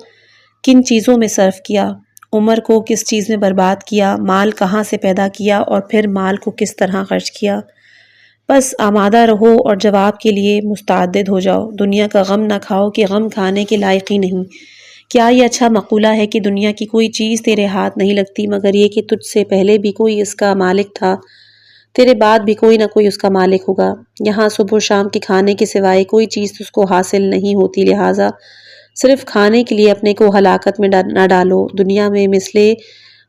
کن چیزوں میں صرف کیا، عمر کو کس چیز میں برباد کیا، مال کہاں سے پیدا کیا اور پھر مال کو کس طرح خرچ کیا۔ بس آمادہ رہو اور جواب کے لیے مستعد ہو جاؤ۔ دنیا کا غم نہ کھاؤ کہ غم کھانے کے لائق ہی نہیں۔ کیا یہ اچھا مقولہ ہے کہ دنیا کی کوئی چیز تیرے ہاتھ نہیں لگتی مگر یہ کہ تجھ سے پہلے بھی کوئی اس کا مالک تھا، تیرے بعد بھی کوئی نہ کوئی اس کا مالک ہوگا۔ یہاں صبح و شام کے کھانے کے سوائے کوئی چیز اس کو حاصل نہیں ہوتی، لہٰذا صرف کھانے کے لیے اپنے کو ہلاکت میں نہ ڈالو۔ دنیا میں مثل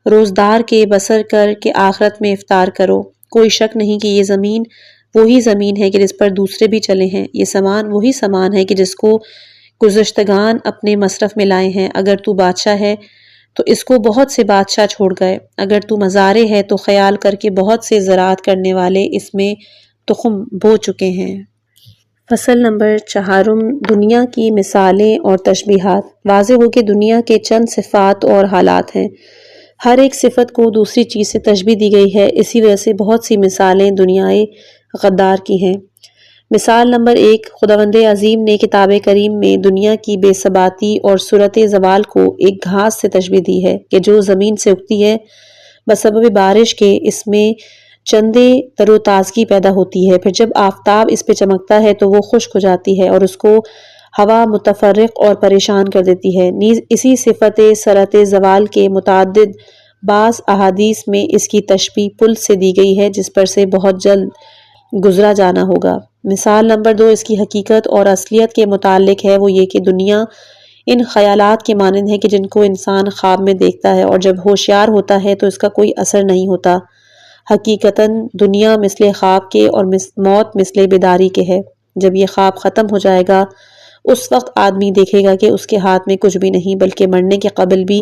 روزدار کے بسر کر کے آخرت میں افطار کرو۔ کوئی شک نہیں کہ یہ زمین وہی زمین ہے کہ جس پر دوسرے بھی چلے ہیں، یہ سامان وہی سامان ہے کہ جس کو گزشتگان اپنے مصرف میں لائے ہیں۔ اگر تو بادشاہ ہے تو اس کو بہت سے بادشاہ چھوڑ گئے، اگر تو مزارع ہے تو خیال کر کے بہت سے زراعت کرنے والے اس میں تخم بو چکے ہیں۔ فصل نمبر 4، دنیا کی مثالیں اور تشبیہات۔ واضح ہو کہ دنیا کے چند صفات اور حالات ہیں، ہر ایک صفت کو دوسری چیز سے تشبیہ دی گئی ہے، اسی وجہ سے بہت سی مثالیں دنیائے غدار کی ہیں۔ مثال نمبر 1، خداوند عظیم نے کتاب کریم میں دنیا کی بے ثباتی اور صورت زوال کو ایک گھاس سے تشبیہ دی ہے کہ جو زمین سے اگتی ہے، بسبب بارش کے اس میں چندے تر و تازگی پیدا ہوتی ہے، پھر جب آفتاب اس پہ چمکتا ہے تو وہ خشک ہو جاتی ہے اور اس کو ہوا متفرق اور پریشان کر دیتی ہے۔ نیز اسی صفت صورت زوال کے متعدد بعض احادیث میں اس کی تشبیہ پل سے دی گئی ہے جس پر سے بہت جلد گزرا جانا ہوگا۔ مثال نمبر 2، اس کی حقیقت اور اصلیت کے متعلق ہے، وہ یہ کہ دنیا ان خیالات کے مانند ہے کہ جن کو انسان خواب میں دیکھتا ہے اور جب ہوشیار ہوتا ہے تو اس کا کوئی اثر نہیں ہوتا۔ حقیقتاً دنیا مثل خواب کے اور موت مثل بیداری کے ہے۔ جب یہ خواب ختم ہو جائے گا اس وقت آدمی دیکھے گا کہ اس کے ہاتھ میں کچھ بھی نہیں، بلکہ مرنے کے قبل بھی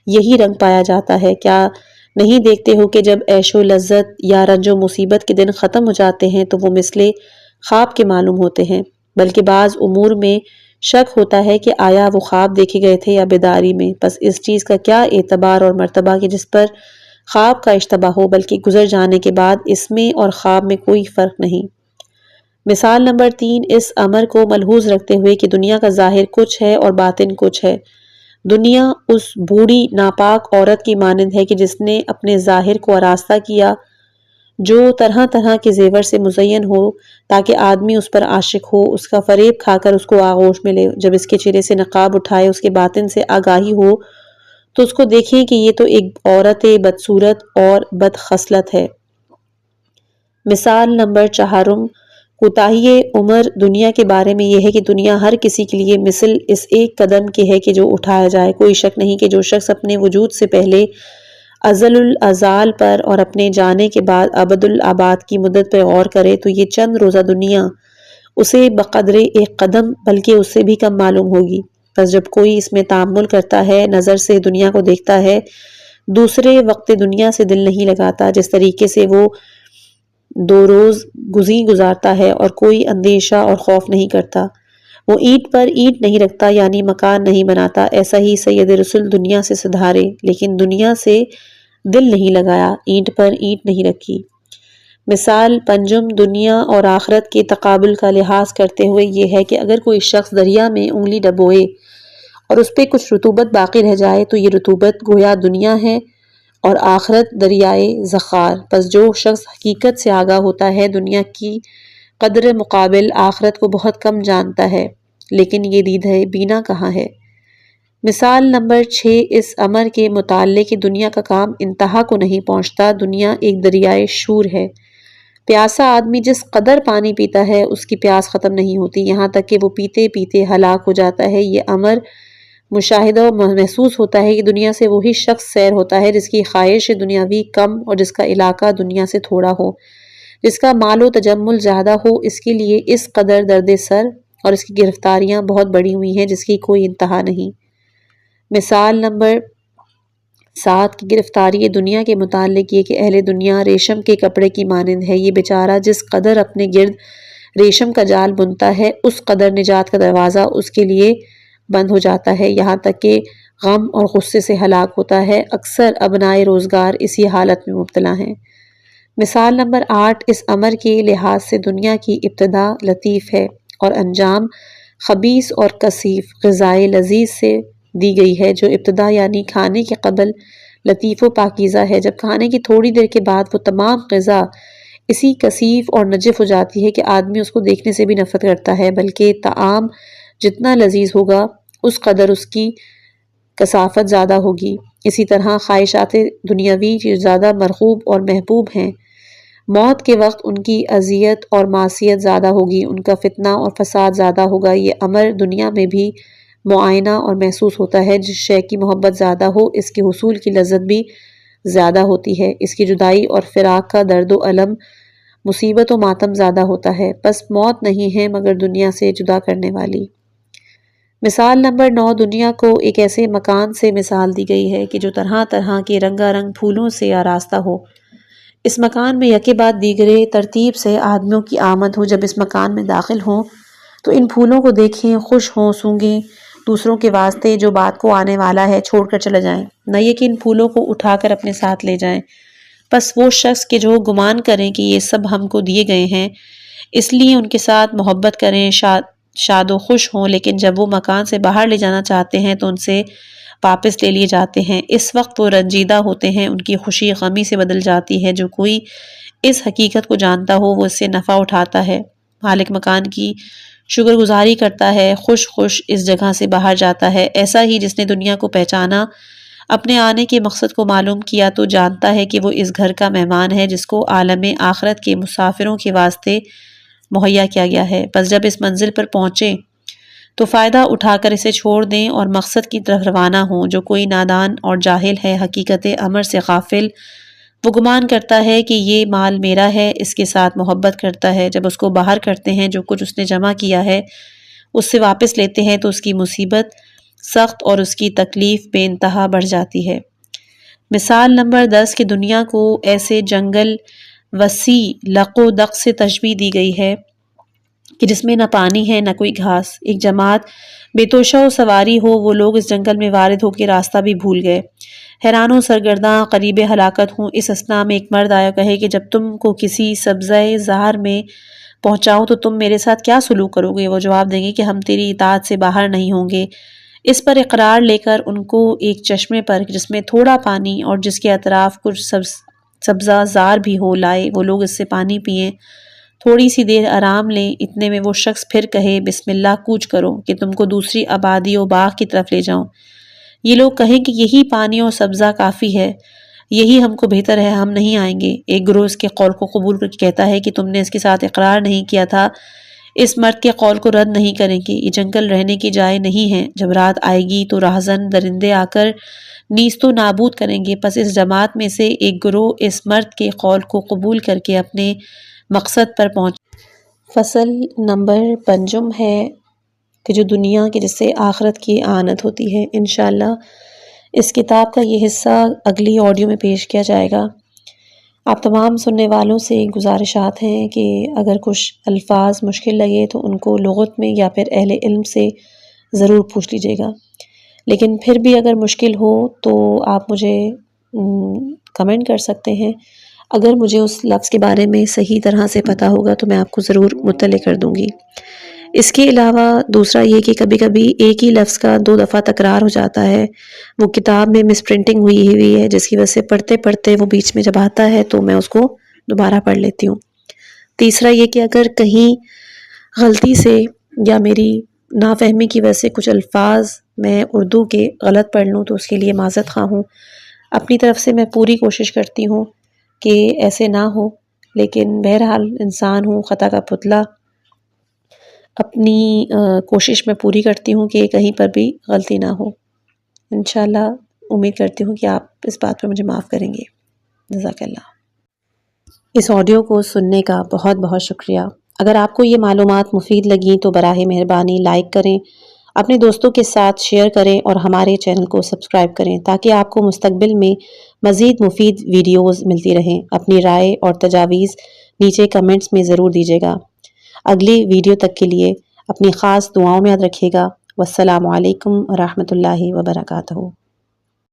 یہی رنگ پایا جاتا ہے۔ کیا نہیں دیکھتے ہو کہ جب عیش و لذت یا رنج و مصیبت کے دن ختم ہو جاتے ہیں تو وہ مثل خواب کے معلوم ہوتے ہیں، بلکہ بعض امور میں شک ہوتا ہے کہ آیا وہ خواب دیکھے گئے تھے یا بیداری میں۔ پس اس چیز کا کیا اعتبار اور مرتبہ کہ جس پر خواب کا اشتباہ ہو، بلکہ گزر جانے کے بعد اس میں اور خواب میں کوئی فرق نہیں۔ مثال نمبر 3، اس امر کو ملحوظ رکھتے ہوئے کہ دنیا کا ظاہر کچھ ہے اور باطن کچھ ہے۔ دنیا اس بوڑھی ناپاک عورت کی مانند ہے کہ جس نے اپنے ظاہر کو آراستہ کیا، جو طرح طرح کے زیور سے مزین ہو تاکہ آدمی اس پر عاشق ہو، اس کا فریب کھا کر اس کو آغوش ملے۔ جب اس کے چہرے سے نقاب اٹھائے اس کے باطن سے آگاہی ہو تو اس کو دیکھیں کہ یہ تو ایک عورت بدصورت اور بدخصلت ہے۔ مثال نمبر 4، کوتاہی عمر دنیا کے بارے میں یہ ہے کہ دنیا ہر کسی کے لیے مثل اس ایک قدم کے ہے کہ جو اٹھایا جائے۔ کوئی شک نہیں کہ جو شخص اپنے وجود سے پہلے ازل الازال پر اور اپنے جانے کے بعد ابد الآباد کی مدت پر غور کرے تو یہ چند روزہ دنیا اسے بقدر ایک قدم بلکہ اس سے بھی کم معلوم ہوگی۔ بس جب کوئی اس میں تأمل کرتا ہے، نظر سے دنیا کو دیکھتا ہے، دوسرے وقت دنیا سے دل نہیں لگاتا، جس طریقے سے وہ 2 روز گزارتا ہے اور کوئی اندیشہ اور خوف نہیں کرتا، وہ اینٹ پر اینٹ نہیں رکھتا یعنی مکان نہیں بناتا، ایسا ہی سید رسول دنیا سے سدھارے لیکن دنیا سے دل نہیں لگایا، اینٹ پر اینٹ نہیں رکھی۔ مثال 5، دنیا اور آخرت کے تقابل کا لحاظ کرتے ہوئے یہ ہے کہ اگر کوئی شخص دریا میں انگلی ڈبوئے اور اس پہ کچھ رطوبت باقی رہ جائے تو یہ رطوبت گویا دنیا ہے اور آخرت دریائے ذخار۔ پس جو شخص حقیقت سے آگاہ ہوتا ہے دنیا کی قدر مقابل آخرت کو بہت کم جانتا ہے، لیکن یہ دیدہ بینا کہاں ہے۔ مثال نمبر 6، اس امر کے متعلق کہ دنیا کا کام انتہا کو نہیں پہنچتا، دنیا ایک دریائے شور ہے۔ پیاسا آدمی جس قدر پانی پیتا ہے اس کی پیاس ختم نہیں ہوتی، یہاں تک کہ وہ پیتے پیتے ہلاک ہو جاتا ہے۔ یہ امر مشاہدہ و محسوس ہوتا ہے کہ دنیا سے وہی شخص سیر ہوتا ہے جس کی خواہش دنیاوی کم اور جس کا علاقہ دنیا سے تھوڑا ہو، جس کا مال و تجمل زیادہ ہو، اس کے لیے اس قدر درد سر اور اس کی گرفتاریاں بہت بڑی ہوئی ہیں جس کی کوئی انتہا نہیں۔ مثال نمبر 7 کی گرفتاری دنیا کے متعلق یہ کہ اہل دنیا ریشم کے کپڑے کی مانند ہے، یہ بیچارہ جس قدر اپنے گرد ریشم کا جال بنتا ہے اس قدر نجات کا دروازہ اس کے لیے بند ہو جاتا ہے، یہاں تک کہ غم اور غصے سے ہلاک ہوتا ہے۔ اکثر ابنائے روزگار اسی حالت میں مبتلا ہیں۔ مثال نمبر 8، اس امر کے لحاظ سے دنیا کی ابتدا لطیف ہے اور انجام خبیث اور کثیف غذائے لذیذ سے دی گئی ہے۔ جو ابتدا یعنی کھانے کے قبل لطیف و پاکیزہ ہے، جب کھانے کی تھوڑی دیر کے بعد وہ تمام غذا اسی کثیف اور نجف ہو جاتی ہے کہ آدمی اس کو دیکھنے سے بھی نفرت کرتا ہے، بلکہ طعام جتنا لذیذ ہوگا اس قدر اس کی کثافت زیادہ ہوگی۔ اسی طرح خواہشات دنیاوی زیادہ مرغوب اور محبوب ہیں، موت کے وقت ان کی اذیت اور معصیت زیادہ ہوگی، ان کا فتنہ اور فساد زیادہ ہوگا۔ یہ امر دنیا میں بھی معائنہ اور محسوس ہوتا ہے۔ جس شے کی محبت زیادہ ہو اس کے حصول کی لذت بھی زیادہ ہوتی ہے۔ اس کی جدائی اور فراق کا درد و الم، مصیبت و ماتم زیادہ ہوتا ہے۔ پس موت نہیں ہے مگر دنیا سے جدا کرنے والی۔ مثال نمبر 9، دنیا کو ایک ایسے مکان سے مثال دی گئی ہے کہ جو طرح طرح کے رنگا رنگ پھولوں سے آراستہ ہو۔ اس مکان میں یکے بعد دیگرے ترتیب سے آدمیوں کی آمد ہو۔ جب اس مکان میں داخل ہوں تو ان پھولوں کو دیکھیں، خوش ہوں، سونگیں، دوسروں کے واسطے جو بات کو آنے والا ہے چھوڑ کر چلے جائیں، نہ یہ کہ ان پھولوں کو اٹھا کر اپنے ساتھ لے جائیں۔ پس وہ شخص کے جو گمان کریں کہ یہ سب ہم کو دیے گئے ہیں، اس لیے ان کے ساتھ محبت کریں، شاد و خوش ہوں، لیکن جب وہ مکان سے باہر لے جانا چاہتے ہیں تو ان سے واپس لے لیے جاتے ہیں۔ اس وقت وہ رنجیدہ ہوتے ہیں، ان کی خوشی غمی سے بدل جاتی ہے۔ جو کوئی اس حقیقت کو جانتا ہو وہ اس سے نفع اٹھاتا ہے، مالک مکان کی شکر گزاری کرتا ہے، خوش خوش اس جگہ سے باہر جاتا ہے۔ ایسا ہی جس نے دنیا کو پہچانا، اپنے آنے کے مقصد کو معلوم کیا، تو جانتا ہے کہ وہ اس گھر کا مہمان ہے جس کو عالم آخرت کے مسافروں کے واسطے مہیا کیا گیا ہے۔ پس جب اس منزل پر پہنچیں تو فائدہ اٹھا کر اسے چھوڑ دیں اور مقصد کی طرف روانہ ہوں۔ جو کوئی نادان اور جاہل ہے، حقیقت امر سے غافل، وہ گمان کرتا ہے کہ یہ مال میرا ہے، اس کے ساتھ محبت کرتا ہے۔ جب اس کو باہر کرتے ہیں، جو کچھ اس نے جمع کیا ہے اس سے واپس لیتے ہیں تو اس کی مصیبت سخت اور اس کی تکلیف بے انتہا بڑھ جاتی ہے۔ مثال نمبر 10 کہ دنیا کو ایسے جنگل وسیع لق و دق سے تشبیہ دی گئی ہے کہ جس میں نہ پانی ہے نہ کوئی گھاس۔ ایک جماعت بے توشہ و سواری ہو، وہ لوگ اس جنگل میں وارد ہو کے راستہ بھی بھول گئے، حیران و سرگرداں، قریب ہلاکت ہوں۔ اس اثنا میں ایک مرد آیا، کہے کہ جب تم کو کسی سبزہ زار میں پہنچاؤں تو تم میرے ساتھ کیا سلوک کرو گے؟ وہ جواب دیں گے کہ ہم تیری اطاعت سے باہر نہیں ہوں گے۔ اس پر اقرار لے کر ان کو ایک چشمے پر جس میں تھوڑا پانی اور جس کے اطراف کچھ سبزہ زار بھی ہو لائے۔ وہ لوگ اس سے پانی پئیں، تھوڑی سی دیر آرام لیں، اتنے میں وہ شخص پھر کہے بسم اللہ کوچ کرو کہ تم کو دوسری آبادی و باغ کی طرف لے جاؤں۔ یہ لوگ کہیں کہ یہی پانی اور سبزہ کافی ہے، یہی ہم کو بہتر ہے، ہم نہیں آئیں گے۔ ایک گروہ اس کے قول کو قبول کر کے کہتا ہے کہ تم نے اس کے ساتھ اقرار نہیں کیا تھا، اس مرد کے قول کو رد نہیں کریں گے، یہ جنگل رہنے کی جائے نہیں ہے۔ جب رات آئے گی تو راہزن درندے آ کر نیست و نابود کریں گے۔ پس اس جماعت میں سے ایک گروہ اس مرد کے قول کو قبول کر کے اپنے مقصد پر پہنچ۔ فصل نمبر 5 ہے کہ جو دنیا کی جس سے آخرت کی آنت ہوتی ہے۔ انشاءاللہ اس کتاب کا یہ حصہ اگلی آڈیو میں پیش کیا جائے گا۔ آپ تمام سننے والوں سے گزارشات ہیں کہ اگر کچھ الفاظ مشکل لگے تو ان کو لغت میں یا پھر اہل علم سے ضرور پوچھ لیجیے گا، لیکن پھر بھی اگر مشکل ہو تو آپ مجھے کمنٹ کر سکتے ہیں۔ اگر مجھے اس لفظ کے بارے میں صحیح طرح سے پتہ ہوگا تو میں آپ کو ضرور مطلع کر دوں گی۔ اس کے علاوہ دوسرا یہ کہ کبھی کبھی ایک ہی لفظ کا 2 دفعہ تکرار ہو جاتا ہے، وہ کتاب میں مس پرنٹنگ ہوئی ہے جس کی وجہ سے پڑھتے پڑھتے وہ بیچ میں جب آتا ہے تو میں اس کو دوبارہ پڑھ لیتی ہوں۔ تیسرا یہ کہ اگر کہیں غلطی سے یا میری نافہمی کی وجہ سے کچھ الفاظ میں اردو کے غلط پڑھ لوں تو اس کے لیے معذرت خواہ ہوں۔ اپنی طرف سے میں پوری کوشش کرتی ہوں کہ ایسے نہ ہو، لیکن بہرحال انسان ہوں، خطا کا پتلا، اپنی کوشش میں پوری کرتی ہوں کہ کہیں پر بھی غلطی نہ ہو۔ انشاءاللہ امید کرتی ہوں کہ آپ اس بات پر مجھے معاف کریں گے۔ جزاک اللہ۔ اس آڈیو کو سننے کا بہت بہت شکریہ۔ اگر آپ کو یہ معلومات مفید لگیں تو براہ مہربانی لائک کریں، اپنے دوستوں کے ساتھ شیئر کریں اور ہمارے چینل کو سبسکرائب کریں تاکہ آپ کو مستقبل میں مزید مفید ویڈیوز ملتی رہیں۔ اپنی رائے اور تجاویز نیچے کمنٹس میں ضرور دیجیے گا۔ اگلی ویڈیو تک کے لیے اپنی خاص دعاؤں میں یاد رکھیے گا۔ والسلام علیکم ورحمۃ اللہ وبرکاتہ۔